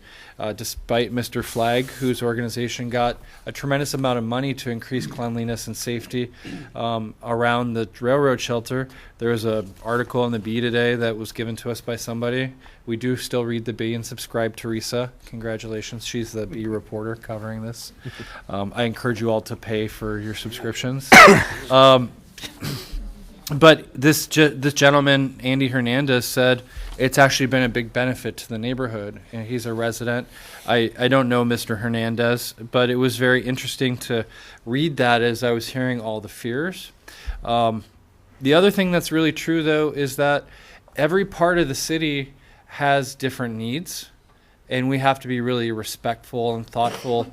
despite Mr. Flagg, whose organization got a tremendous amount of money to increase cleanliness and safety around the railroad shelter, there was an article in the Bee today that was given to us by somebody. We do still read the Bee and subscribe. Teresa, congratulations. She's the Bee reporter covering this. I encourage you all to pay for your subscriptions. But this gentleman, Andy Hernandez, said it's actually been a big benefit to the neighborhood. And he's a resident. I don't know Mr. Hernandez, but it was very interesting to read that as I was hearing all the fears. The other thing that's really true, though, is that every part of the city has different needs. And we have to be really respectful and thoughtful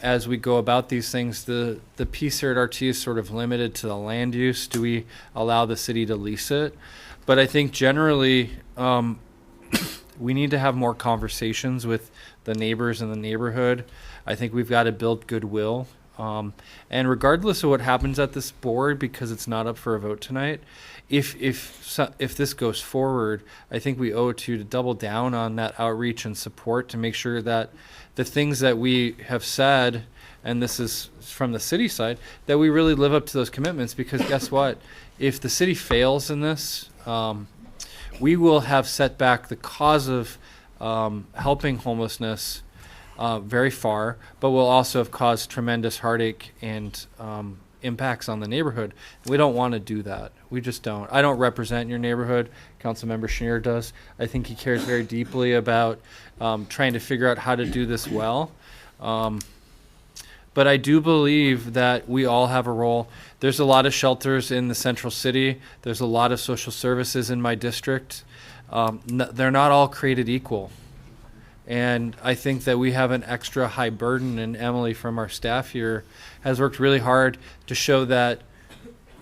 as we go about these things. The piece here at RT is sort of limited to the land use. Do we allow the city to lease it? But I think generally we need to have more conversations with the neighbors in the neighborhood. I think we've got to build goodwill. And regardless of what happens at this board, because it's not up for a vote tonight, if this goes forward, I think we owe it to you to double down on that outreach and support to make sure that the things that we have said, and this is from the city side, that we really live up to those commitments. Because guess what? If the city fails in this, we will have set back the cause of helping homelessness very far, but will also have caused tremendous heartache and impacts on the neighborhood. We don't want to do that. We just don't. I don't represent your neighborhood. Councilmember Schneer does. I think he cares very deeply about trying to figure out how to do this well. But I do believe that we all have a role. There's a lot of shelters in the central city. There's a lot of social services in my district. They're not all created equal. And I think that we have an extra high burden, and Emily from our staff here has worked really hard to show that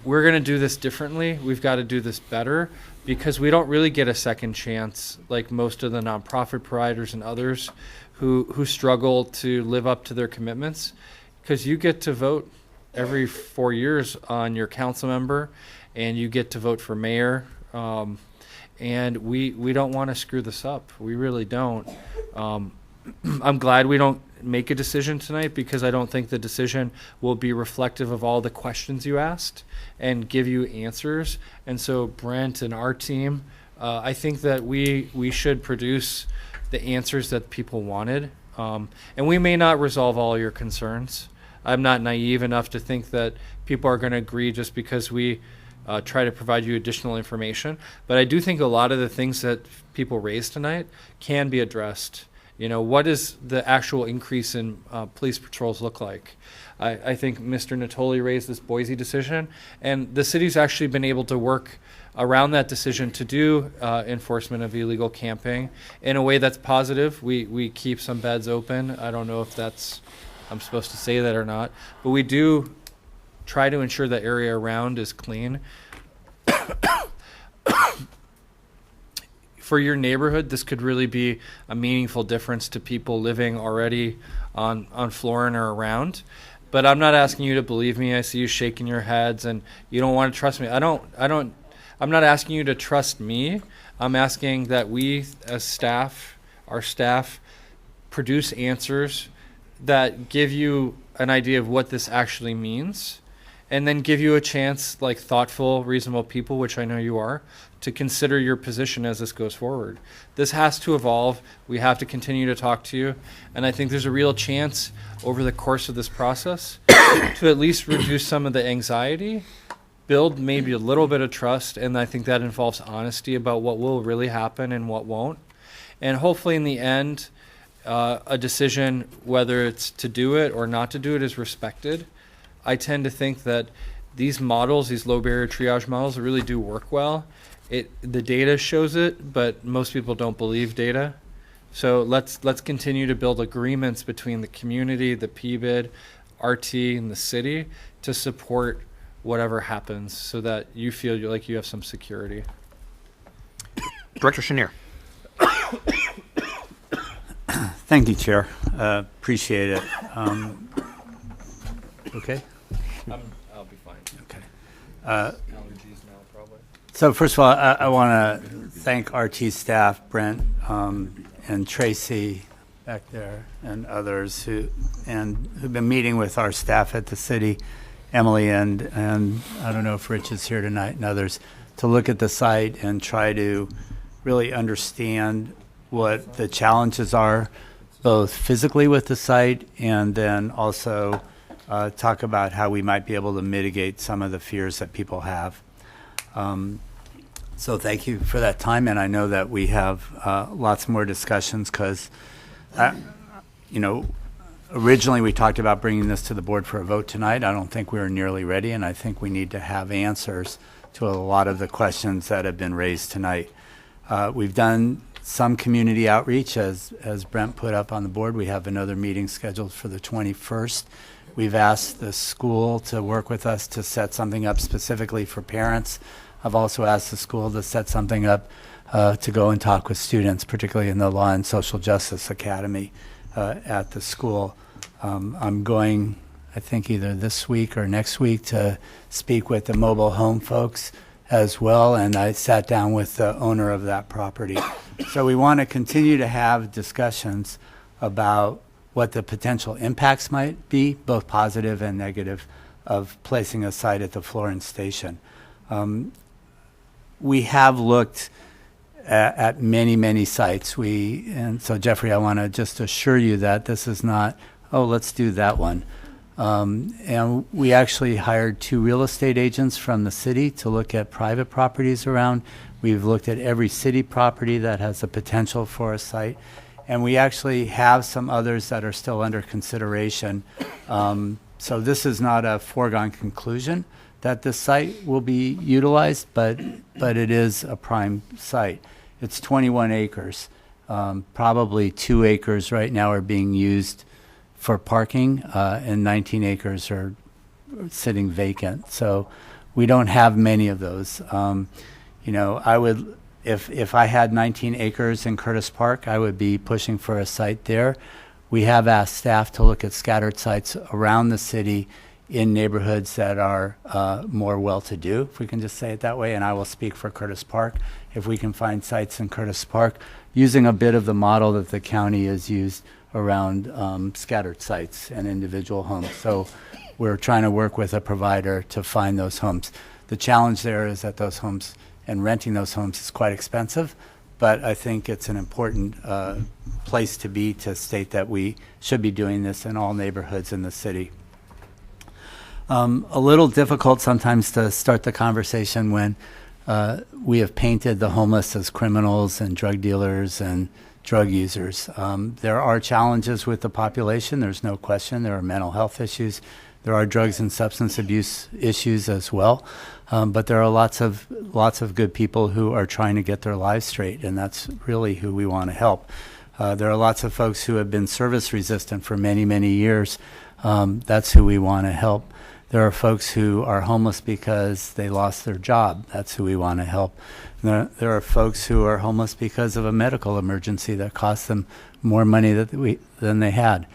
we're going to do this differently. We've got to do this better, because we don't really get a second chance like most of the nonprofit providers and others who struggle to live up to their commitments, because you get to vote every 4 years on your council member, and you get to vote for mayor. And we don't want to screw this up. We really don't. I'm glad we don't make a decision tonight, because I don't think the decision will be reflective of all the questions you asked and give you answers. And so Brent and our team, I think that we should produce the answers that people wanted. And we may not resolve all your concerns. I'm not naive enough to think that people are going to agree just because we try to provide you additional information. But I do think a lot of the things that people raised tonight can be addressed. What does the actual increase in police patrols look like? I think Mr. Natoli raised this Boise decision, and the city's actually been able to work around that decision to do enforcement of illegal camping in a way that's positive. We keep some beds open. I don't know if I'm supposed to say that or not, but we do try to ensure the area around is clean. For your neighborhood, this could really be a meaningful difference to people living already on Florin or around. But I'm not asking you to believe me. I see you shaking your heads and you don't want to trust me. I'm not asking you to trust me. I'm asking that we as staff, our staff, produce answers that give you an idea of what this actually means, and then give you a chance, like thoughtful, reasonable people, which I know you are, to consider your position as this goes forward. This has to evolve. We have to continue to talk to you. And I think there's a real chance over the course of this process to at least reduce some of the anxiety, build maybe a little bit of trust, and I think that involves honesty about what will really happen and what won't. And hopefully in the end, a decision, whether it's to do it or not to do it, is respected. I tend to think that these models, these low barrier triage models, really do work well. The data shows it, but most people don't believe data. So let's continue to build agreements between the community, the PBID, RT, and the city to support whatever happens, so that you feel like you have some security. Director Chenier. Thank you, Chair. Appreciate it. Okay. I'll be fine. Okay. Allergies now, probably. So first of all, I want to thank RT staff, Brent and Tracy back there, and others who've been meeting with our staff at the city, Emily and I don't know if Rich is here tonight, and others, to look at the site and try to really understand what the challenges are, both physically with the site, and then also talk about how we might be able to mitigate some of the fears that people have. So thank you for that time, and I know that we have lots more discussions because, originally we talked about bringing this to the board for a vote tonight. I don't think we were nearly ready, and I think we need to have answers to a lot of the questions that have been raised tonight. We've done some community outreach, as Brent put up on the board. We have another meeting scheduled for the 21st. We've asked the school to work with us to set something up specifically for parents. I've also asked the school to set something up to go and talk with students, particularly in the Law and Social Justice Academy at the school. I'm going, I think, either this week or next week to speak with the mobile home folks as well, and I sat down with the owner of that property. So we want to continue to have discussions about what the potential impacts might be, both positive and negative, of placing a site at the Florence station. We have looked at many sites. And so Jeffrey, I want to just assure you that this is not, oh, let's do that one. And we actually hired 2 real estate agents from the city to look at private properties around. We've looked at every city property that has the potential for a site. And we actually have some others that are still under consideration. So this is not a foregone conclusion that this site will be utilized, but it is a prime site. It's 21 acres. Probably 2 acres right now are being used for parking, and 19 acres are sitting vacant. So we don't have many of those. I would, if I had 19 acres in Curtis Park, I would be pushing for a site there. We have asked staff to look at scattered sites around the city in neighborhoods that are more well-to-do, if we can just say it that way, and I will speak for Curtis Park. If we can find sites in Curtis Park, using a bit of the model that the county has used around scattered sites and individual homes. So we're trying to work with a provider to find those homes. The challenge there is that those homes and renting those homes is quite expensive, but I think it's an important place to be to state that we should be doing this in all neighborhoods in the city. A little difficult sometimes to start the conversation when we have painted the homeless as criminals and drug dealers and drug users. There are challenges with the population, there's no question. There are mental health issues. There are drugs and substance abuse issues as well. But there are lots of good people who are trying to get their lives straight, and that's really who we want to help. There are lots of folks who have been service resistant for many years. That's who we want to help. There are folks who are homeless because they lost their job. That's who we want to help. There are folks who are homeless because of a medical emergency that cost them more money than they had.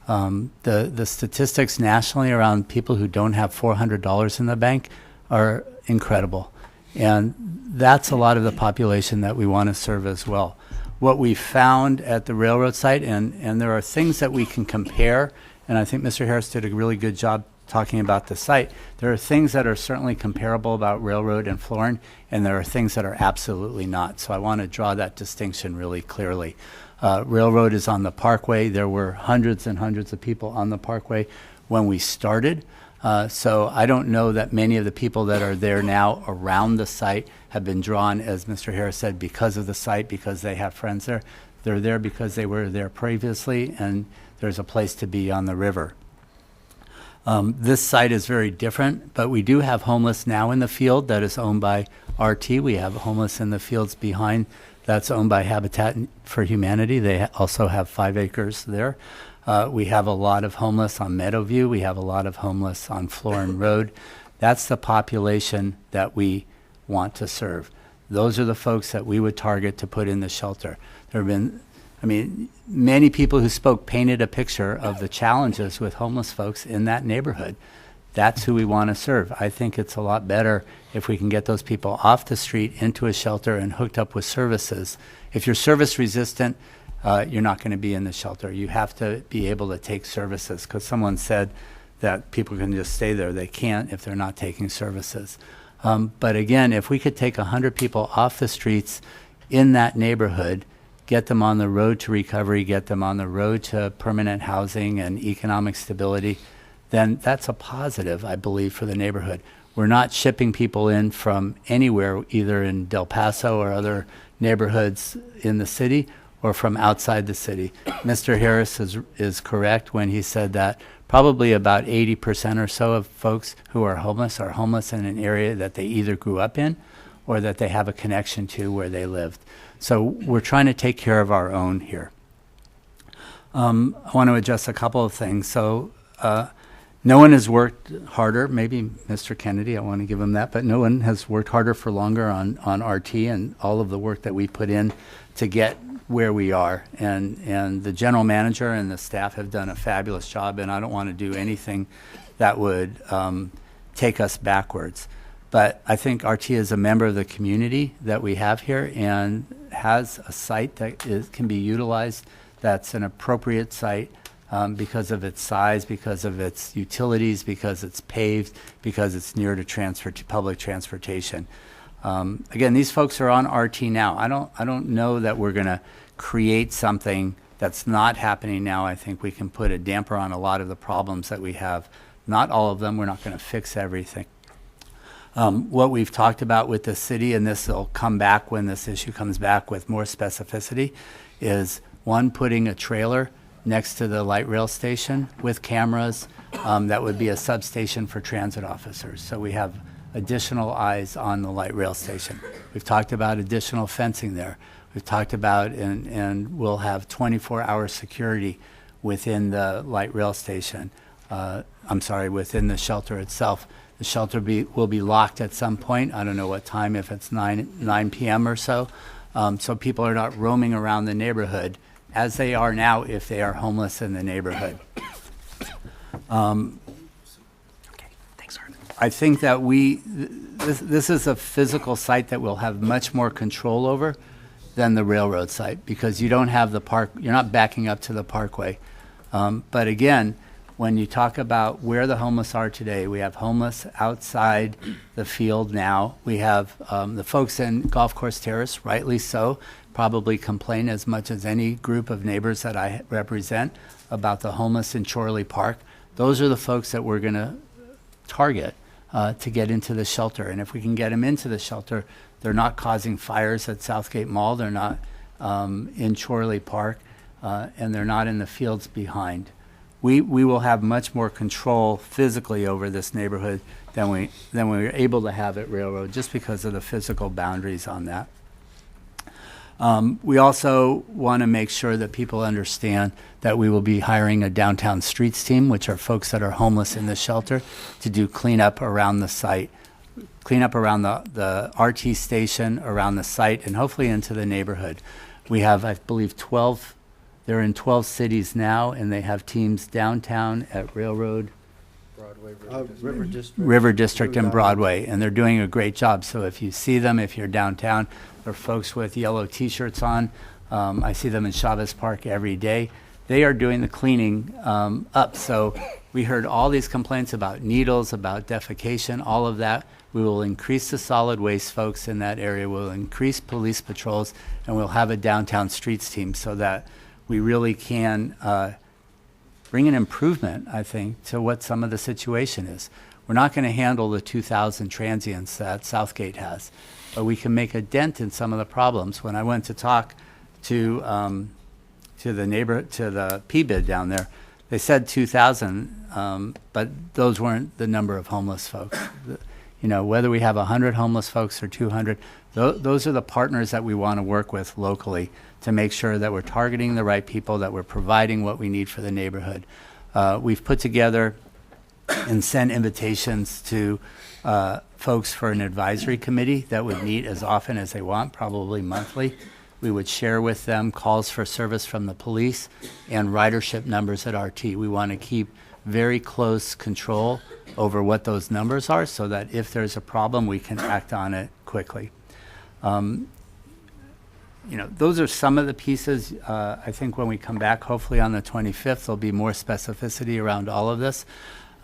The statistics nationally around people who don't have $400 in the bank are incredible. And that's a lot of the population that we want to serve as well. What we found at the railroad site, and there are things that we can compare, and I think Mr. Harris did a really good job talking about the site. There are things that are certainly comparable about Railroad and Florin, and there are things that are absolutely not. So I want to draw that distinction really clearly. Railroad is on the Parkway. There were hundreds and hundreds of people on the Parkway when we started. So I don't know that many of the people that are there now around the site have been drawn, as Mr. Harris said, because of the site, because they have friends there. They're there because they were there previously, and there's a place to be on the river. This site is very different, but we do have homeless now in the field that is owned by RT. We have homeless in the fields behind that's owned by Habitat for Humanity. They also have 5 acres there. We have a lot of homeless on Meadowview. We have a lot of homeless on Florin Road. That's the population that we want to serve. Those are the folks that we would target to put in the shelter. There have been, many people who spoke painted a picture of the challenges with homeless folks in that neighborhood. That's who we want to serve. I think it's a lot better if we can get those people off the street into a shelter and hooked up with services. If you're service resistant, you're not going to be in the shelter. You have to be able to take services, because someone said that people can just stay there. They can't if they're not taking services. But again, if we could take 100 people off the streets in that neighborhood, get them on the road to recovery, get them on the road to permanent housing and economic stability, then that's a positive, I believe, for the neighborhood. We're not shipping people in from anywhere, either in Del Paso or other neighborhoods in the city or from outside the city. Mr. Harris is correct when he said that probably about 80% or so of folks who are homeless in an area that they either grew up in or that they have a connection to where they lived. So we're trying to take care of our own here. I want to address a couple of things. So no one has worked harder, maybe Mr. Kennedy, I want to give him that, but no one has worked harder for longer on RT and all of the work that we put in to get where we are. And the general manager and the staff have done a fabulous job, and I don't want to do anything that would take us backwards. But I think RT is a member of the community that we have here and has a site that can be utilized that's an appropriate site because of its size, because of its utilities, because it's paved, because it's near to public transportation. Again, these folks are on RT now. I don't know that we're going to create something that's not happening now. I think we can put a damper on a lot of the problems that we have. Not all of them. We're not going to fix everything. What we've talked about with the city, and this will come back when this issue comes back with more specificity, is one, putting a trailer next to the light rail station with cameras. That would be a substation for transit officers. So we have additional eyes on the light rail station. We've talked about additional fencing there. We've talked about, and we'll have 24-hour security within the light rail station. Within the shelter itself. The shelter will be locked at some point. I don't know what time, if it's 9 p.m. or so. So people are not roaming around the neighborhood as they are now if they are homeless in the neighborhood. I think that this is a physical site that we'll have much more control over than the railroad site, because you don't have the park, you're not backing up to the parkway. But again, when you talk about where the homeless are today, we have homeless outside the field now. We have the folks in Golf Course Terrace, rightly so, probably complain as much as any group of neighbors that I represent about the homeless in Chorley Park. Those are the folks that we're going to target to get into the shelter. And if we can get them into the shelter, they're not causing fires at Southgate Mall, they're not in Chorley Park, and they're not in the fields behind. We will have much more control physically over this neighborhood than we were able to have at Railroad, just because of the physical boundaries on that. We also want to make sure that people understand that we will be hiring a downtown streets team, which are folks that are homeless in the shelter, to do cleanup around the site, cleanup around the RT station, around the site, and hopefully into the neighborhood. We have, I believe, 12. They're in 12 cities now, and they have teams downtown at Railroad, River District and Broadway, and they're doing a great job. So if you see them, if you're downtown, they're folks with yellow T-shirts on. I see them in Chavez Park every day. They are doing the cleaning up. So we heard all these complaints about needles, about defecation, all of that. We will increase the solid waste folks in that area. We'll increase police patrols, and we'll have a downtown streets team so that we really can bring an improvement, I think, to what some of the situation is. We're not going to handle the 2,000 transients that Southgate has, but we can make a dent in some of the problems. When I went to talk to the PBID down there, They said 2,000, but those weren't the number of homeless folks. You know, whether we have 100 homeless folks or 200, those are the partners that we want to work with locally to make sure that we're targeting the right people, that we're providing what we need for the neighborhood. We've put together and sent invitations to folks for an advisory committee that would meet as often as they want, probably monthly. We would share with them calls for service from the police and ridership numbers at RT. We want to keep very close control over what those numbers are so that if there's a problem, we can act on it quickly. You know, those are some of the pieces. I think when we come back, hopefully on the 25th, there'll be more specificity around all of this.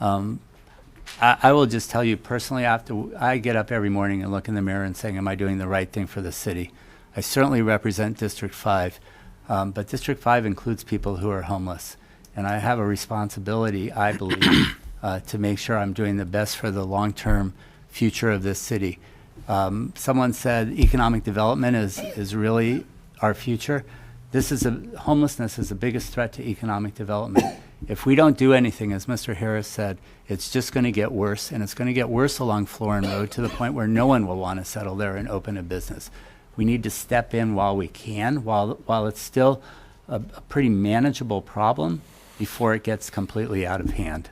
I will just tell you personally, after I get up every morning and look in the mirror and saying, am I doing the right thing for the city? I certainly represent District 5, but District 5 includes people who are homeless. And I have a responsibility, I believe, to make sure I'm doing the best for the long-term future of this city. Someone said economic development is really our future. Homelessness is the biggest threat to economic development. If we don't do anything, as Mr. Harris said, it's just going to get worse, and it's going to get worse along Florin Road to the point where no one will want to settle there and open a business. We need to step in while we can, while it's still a pretty manageable problem before it gets completely out of hand.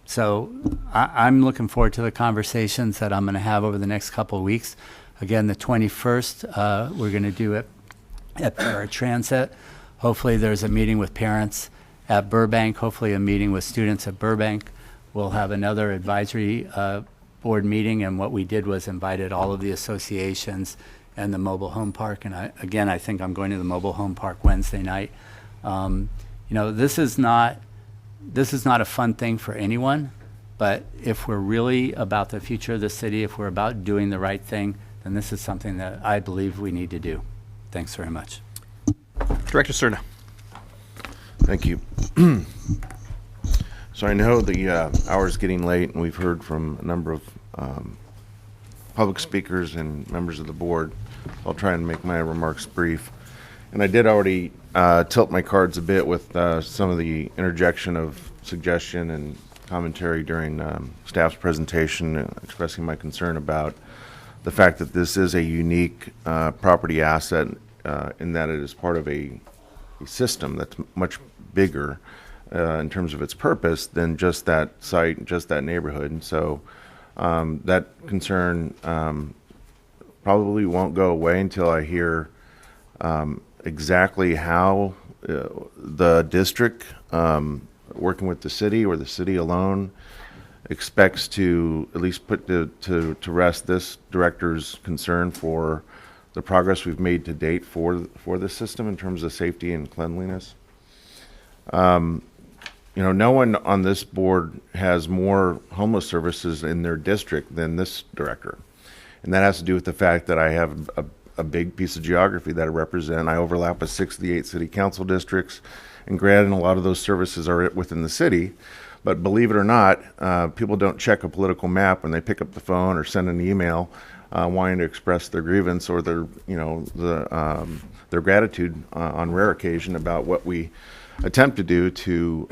So I'm looking forward to the conversations that I'm going to have over the next couple of weeks. Again, the 21st, we're going to do it at Paratransit. Hopefully there's a meeting with parents at Burbank, hopefully a meeting with students at Burbank. We'll have another advisory board meeting, and what we did was invited all of the associations and the mobile home park. And I think I'm going to the mobile home park Wednesday night. You know, this is not a fun thing for anyone, but if we're really about the future of the city, if we're about doing the right thing, then this is something that I believe we need to do. Thanks very much. Director Cerna. Thank you. So I know the hour's getting late, and we've heard from a number of public speakers and members of the board. I'll try and make my remarks brief. And I did already tilt my cards a bit with some of the interjection of suggestion and commentary during staff's presentation, expressing my concern about the fact that this is a unique property asset in that it is part of a system that's much bigger in terms of its purpose than just that site, just that neighborhood. And so that concern probably won't go away until I hear exactly how the district, working with the city or the city alone, expects to at least put to rest this director's concern for the progress we've made to date for the system in terms of safety and cleanliness. You know, no one on this board has more homeless services in their district than this director. And that has to do with the fact that I have a big piece of geography that I represent. I overlap with 6 of the 8 city council districts. And granted, a lot of those services are within the city. But believe it or not, people don't check a political map when they pick up the phone or send an email wanting to express their grievance or their gratitude on rare occasion about what we attempt to do to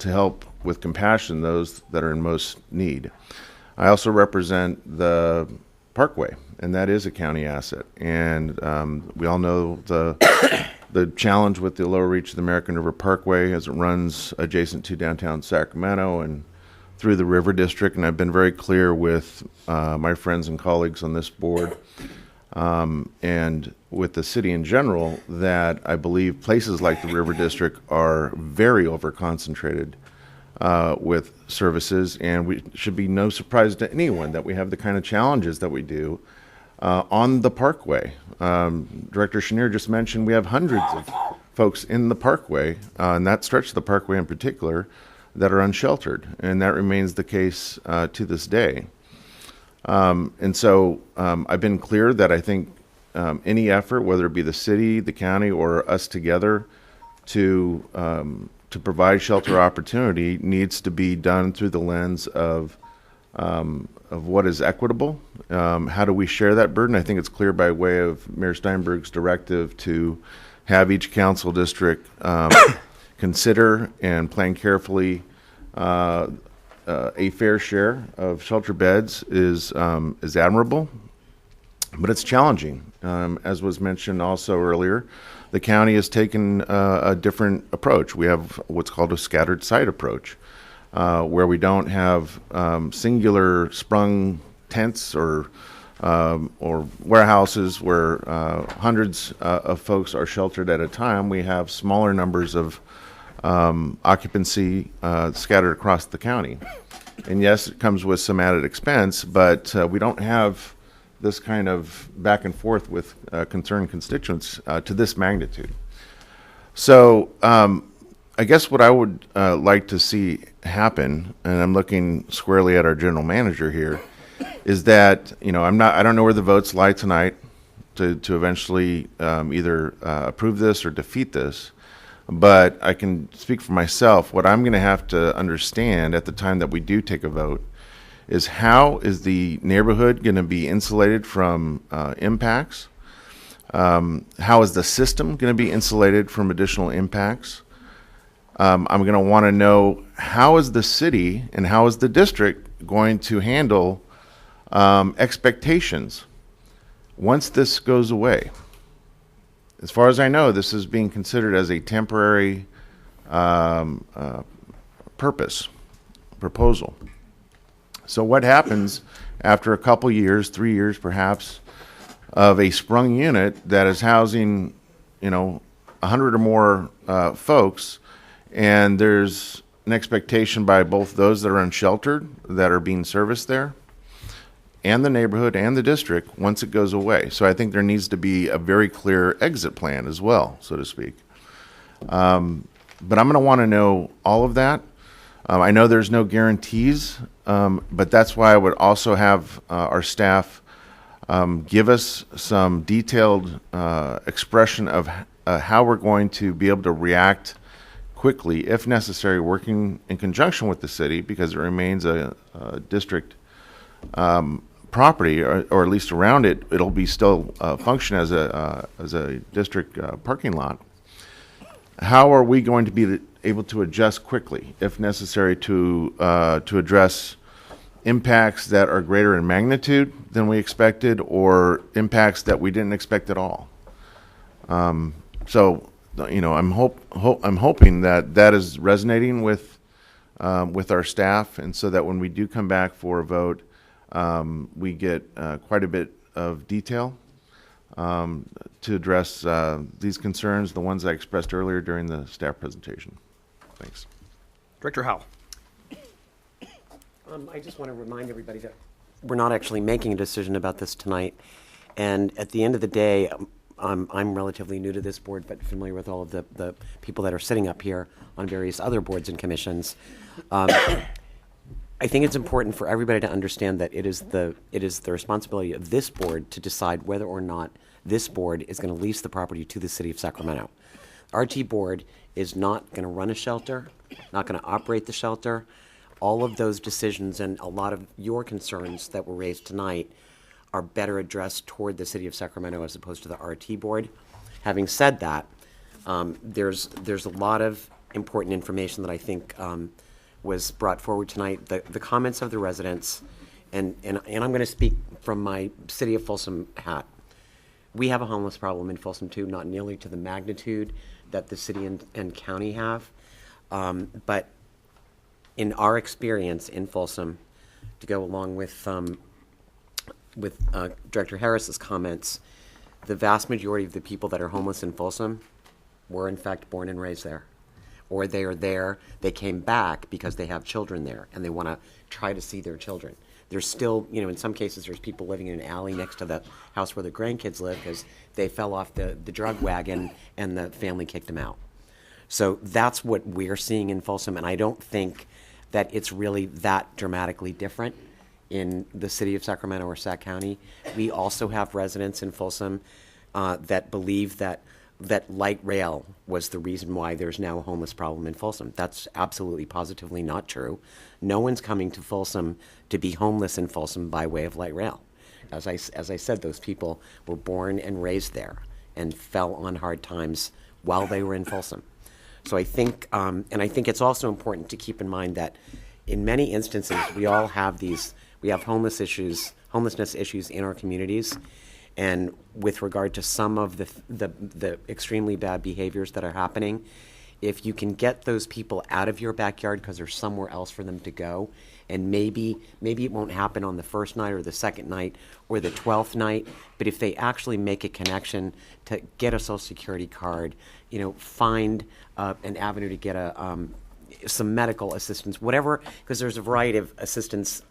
help with compassion those that are in most need. I also represent the Parkway, and that is a county asset. And we all know the challenge with the lower reach of the American River Parkway as it runs adjacent to downtown Sacramento and through the River District. And I've been very clear with my friends and colleagues on this board and with the city in general that I believe places like the River District are very over-concentrated with services, and we should be no surprise to anyone that we have the kind of challenges that we do on the Parkway. Director Chenier just mentioned we have hundreds of folks in the Parkway, and that stretch of the Parkway in particular, that are unsheltered, and that remains the case to this day. And so I've been clear that I think any effort, whether it be the city, the county, or us together to provide shelter opportunity, needs to be done through the lens of what is equitable. How do we share that burden? I think it's clear by way of Mayor Steinberg's directive to have each council district consider and plan carefully a fair share of shelter beds is admirable, but it's challenging. As was mentioned also earlier, the county has taken a different approach. We have what's called a scattered site approach, where we don't have singular sprung tents or warehouses where hundreds of folks are sheltered at a time. We have smaller numbers of occupancy scattered across the county. And yes, it comes with some added expense, but we don't have this kind of back and forth with concerned constituents to this magnitude. So I guess what I would like to see happen, and I'm looking squarely at our general manager here, is that, I don't know where the votes lie tonight to eventually either approve this or defeat this. But I can speak for myself. What I'm going to have to understand at the time that we do take a vote is how is the neighborhood going to be insulated from impacts? How is the system going to be insulated from additional impacts? I'm going to want to know how is the city and how is the district going to handle expectations once this goes away. As far as I know, this is being considered as a temporary proposal. So what happens after a couple years, 3 years perhaps, of a sprung unit that is housing, 100 or more folks, and there's an expectation by both those that are unsheltered, that are being serviced there, and the neighborhood and the district once it goes away. So I think there needs to be a very clear exit plan as well, so to speak. But I'm going to want to know all of that. I know there's no guarantees, but that's why I would also have our staff give us some detailed expression of how we're going to be able to react quickly, if necessary, working in conjunction with the city, because it remains a district property, or at least around it, it'll be still function as a district parking lot. How are we going to be able to adjust quickly, if necessary, to address impacts that are greater in magnitude than we expected, or impacts that we didn't expect at all? So, I'm hoping that is resonating with our staff, and so that when we do come back for a vote, we get quite a bit of detail to address these concerns, the ones I expressed earlier during the staff presentation. Thanks. Director Howell. I just want to remind everybody that we're not actually making a decision about this tonight. And at the end of the day, I'm relatively new to this board, but familiar with all of the people that are sitting up here on various other boards and commissions. I think it's important for everybody to understand that it is the responsibility of this board to decide whether or not this board is going to lease the property to the city of Sacramento. RT board is not going to run a shelter, not going to operate the shelter. All of those decisions and a lot of your concerns that were raised tonight are better addressed toward the city of Sacramento as opposed to the RT board. Having said that, there's a lot of important information that I think was brought forward tonight. The comments of the residents, and I'm going to speak from my city of Folsom hat. We have a homeless problem in Folsom too, not nearly to the magnitude that the city and county have, but in our experience in Folsom, to go along with Director Harris's comments, the vast majority of the people that are homeless in Folsom were in fact born and raised there. Or they are there, they came back because they have children there and they want to try to see their children. There's still, in some cases there's people living in an alley next to the house where the grandkids live because they fell off the drug wagon and the family kicked them out. So that's what we're seeing in Folsom, and I don't think that it's really that dramatically different in the city of Sacramento or Sac County. We also have residents in Folsom that believe that light rail was the reason why there's now a homeless problem in Folsom. That's absolutely positively not true. No one's coming to Folsom to be homeless in Folsom by way of light rail. As I said, those people were born and raised there and fell on hard times while they were in Folsom. So I think, and I think it's also important to keep in mind that in many instances, we all have we have homelessness issues in our communities. And with regard to some of the extremely bad behaviors that are happening, if you can get those people out of your backyard because there's somewhere else for them to go, and maybe it won't happen on the first night or the second night or the 12th night, but if they actually make a connection to get a Social Security card, find an avenue to get some medical assistance, whatever, because there's a variety of assistance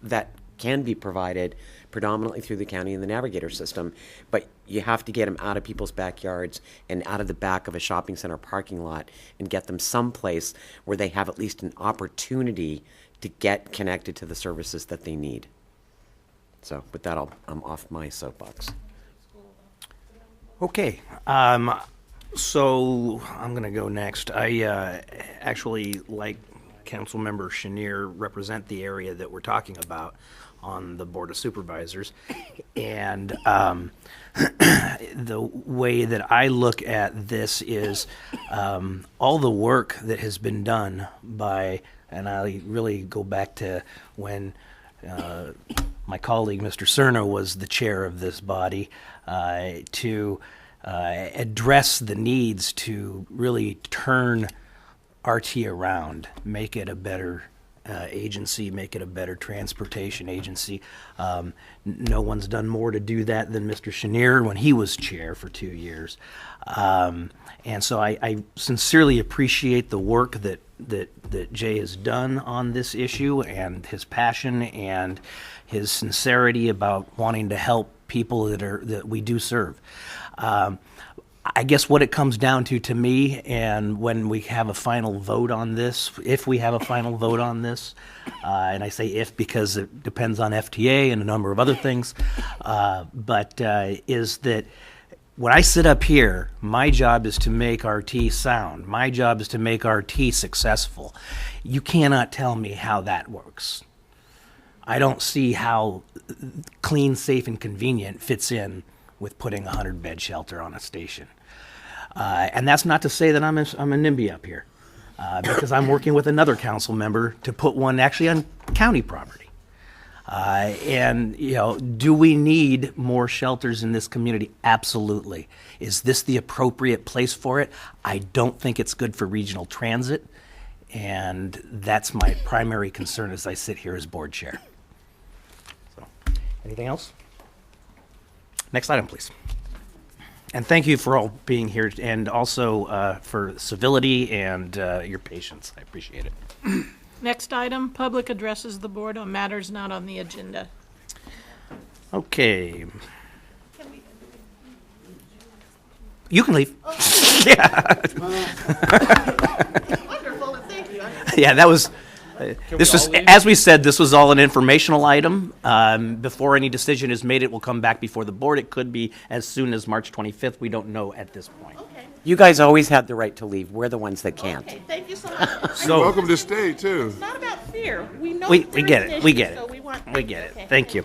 that can be provided predominantly through the county and the navigator system, but you have to get them out of people's backyards and out of the back of a shopping center parking lot and get them someplace where they have at least an opportunity to get connected to the services that they need. So with that, I'm off my soapbox. Okay. So I'm going to go next. I actually, like Councilmember Chenier, represent the area that we're talking about on the Board of Supervisors. And the way that I look at this is all the work that has been done by, and I really go back to when my colleague, Mr. Cerno, was the chair of this body, to address the needs to really turn RT around, make it a better agency, make it a better transportation agency. No one's done more to do that than Mr. Chenier when he was chair for 2 years. And so I sincerely appreciate the work that Jay has done on this issue, and his passion and his sincerity about wanting to help people that we do serve. I guess what it comes down to me, and when we have a final vote on this, if we have a final vote on this, and I say if because it depends on FTA and a number of other things, but is that when I sit up here, my job is to make RT sound. My job is to make RT successful. You cannot tell me how that works. I don't see how clean, safe, and convenient fits in with putting a 100-bed shelter on a station. And that's not to say that I'm a NIMBY up here, because I'm working with another council member to put one actually on county property. And, do we need more shelters in this community? Absolutely. Is this the appropriate place for it? I don't think it's good for regional transit, and that's my primary concern as I sit here as board chair. So, anything else? Next item, please. And thank you for all being here, and also for civility and your patience. I appreciate it. Next item, public addresses the board on matters not on the agenda. Okay. You can leave. Yeah. Wonderful, and thank you. Yeah, that was. This was, as we said, this was all an informational item. Before any decision is made, it will come back before the board. It could be as soon as March 25th. We don't know at this point. Okay. You guys always have the right to leave. We're the ones that can't. Okay, thank you so much. So, You're welcome to stay, too. It's not about fear. We know we that there get is an it. We issue, get so it. we get it. okay. Thank you.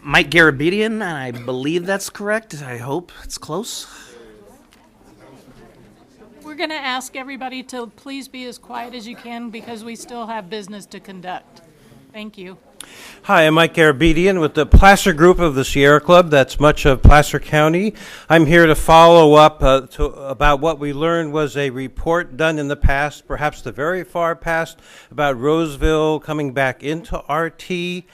Mike Garabedian, I believe that's correct. I hope it's close. We're going to ask everybody to please be as quiet as you can because we still have business to conduct. Thank you. Hi, I'm Mike Garabedian with the Placer Group of the Sierra Club. That's much of Placer County. I'm here to follow up about what we learned was a report done in the past, perhaps the very far past, about Roseville coming back into RT.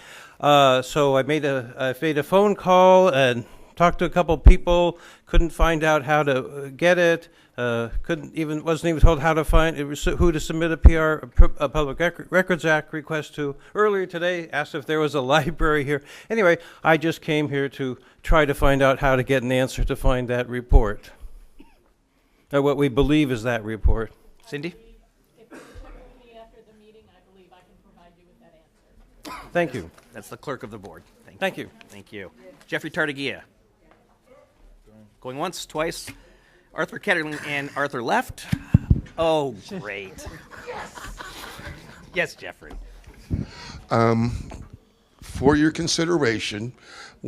So I made a phone call and talked to a couple people, couldn't find out how to get it. Wasn't even told how to find who to submit a Public Records Act request to. Earlier today, asked if there was a library here. Anyway, I just came here to try to find out how to get an answer to find that report. Or what we believe is that report. Cindy? If you check with me after the meeting, I believe I can provide you with that answer. Thank you. That's the clerk of the board. Thank you. Thank you. Jeffrey Tartagia. Going once, twice. Arthur Ketterling and Arthur left. Oh, great. Yes, Jeffrey. For your consideration,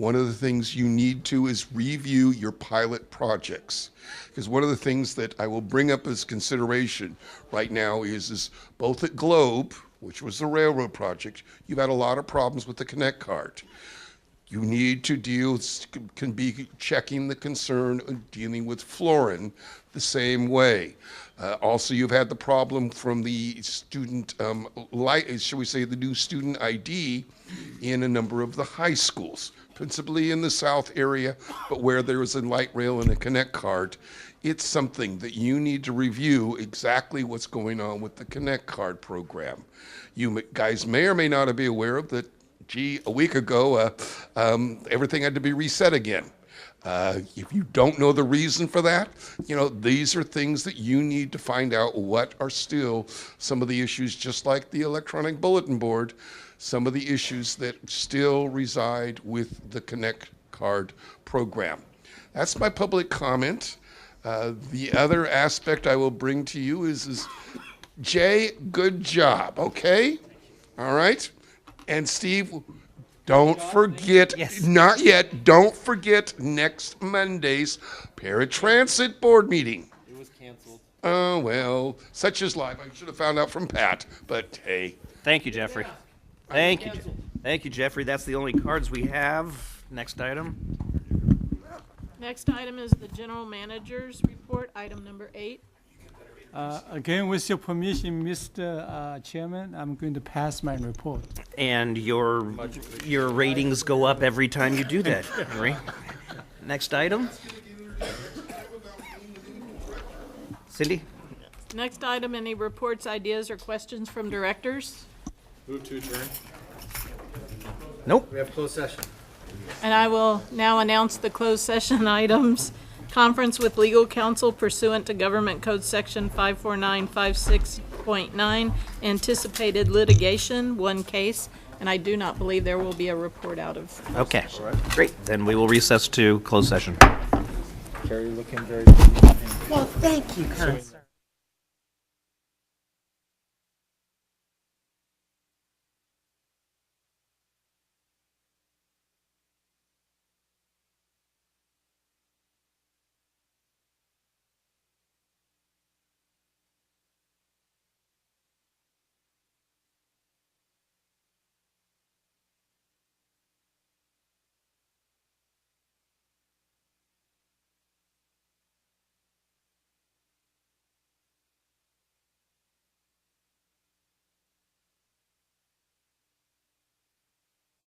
one of the things you need to is review your pilot projects. Because one of the things that I will bring up as consideration right now is both at Globe, which was the railroad project, you've had a lot of problems with the Connect card. You need to can be checking the concern of dealing with Florin the same way. Also, you've had the problem from the student, shall we say, the new student ID in a number of the high schools, principally in the south area, but where there is a light rail and a Connect card. It's something that you need to review exactly what's going on with the Connect card program. You guys may or may not be aware of that. Gee, a week ago, everything had to be reset again. If you don't know the reason for that, these are things that you need to find out what are still some of the issues, just like the electronic bulletin board, some of the issues that still reside with the Connect card program. That's my public comment. The other aspect I will bring to you is Jay, good job, okay? All right? And Steve, don't forget, not yet, don't forget next Monday's Paratransit Board meeting. It was canceled. Oh, well, such is life. I should have found out from Pat, but hey. Thank you, Jeffrey. Thank you. Thank you, Jeffrey. That's the only cards we have. Next item. Next item is the general manager's report, item number 8. Again, with your permission, Mr. Chairman, I'm going to pass my report. And your ratings go up every time you do that, Henry. Next item. Cindy? Next item, any reports, ideas, or questions from directors? Move to adjourn. Nope. We have closed session. And I will now announce the closed session items. Conference with legal counsel pursuant to Government Code Section 54956.9, anticipated litigation, 1 case, and I do not believe there will be a report out of. Okay, great. Then we will recess to closed session. Carrie looking very. Well, thank you, Constance.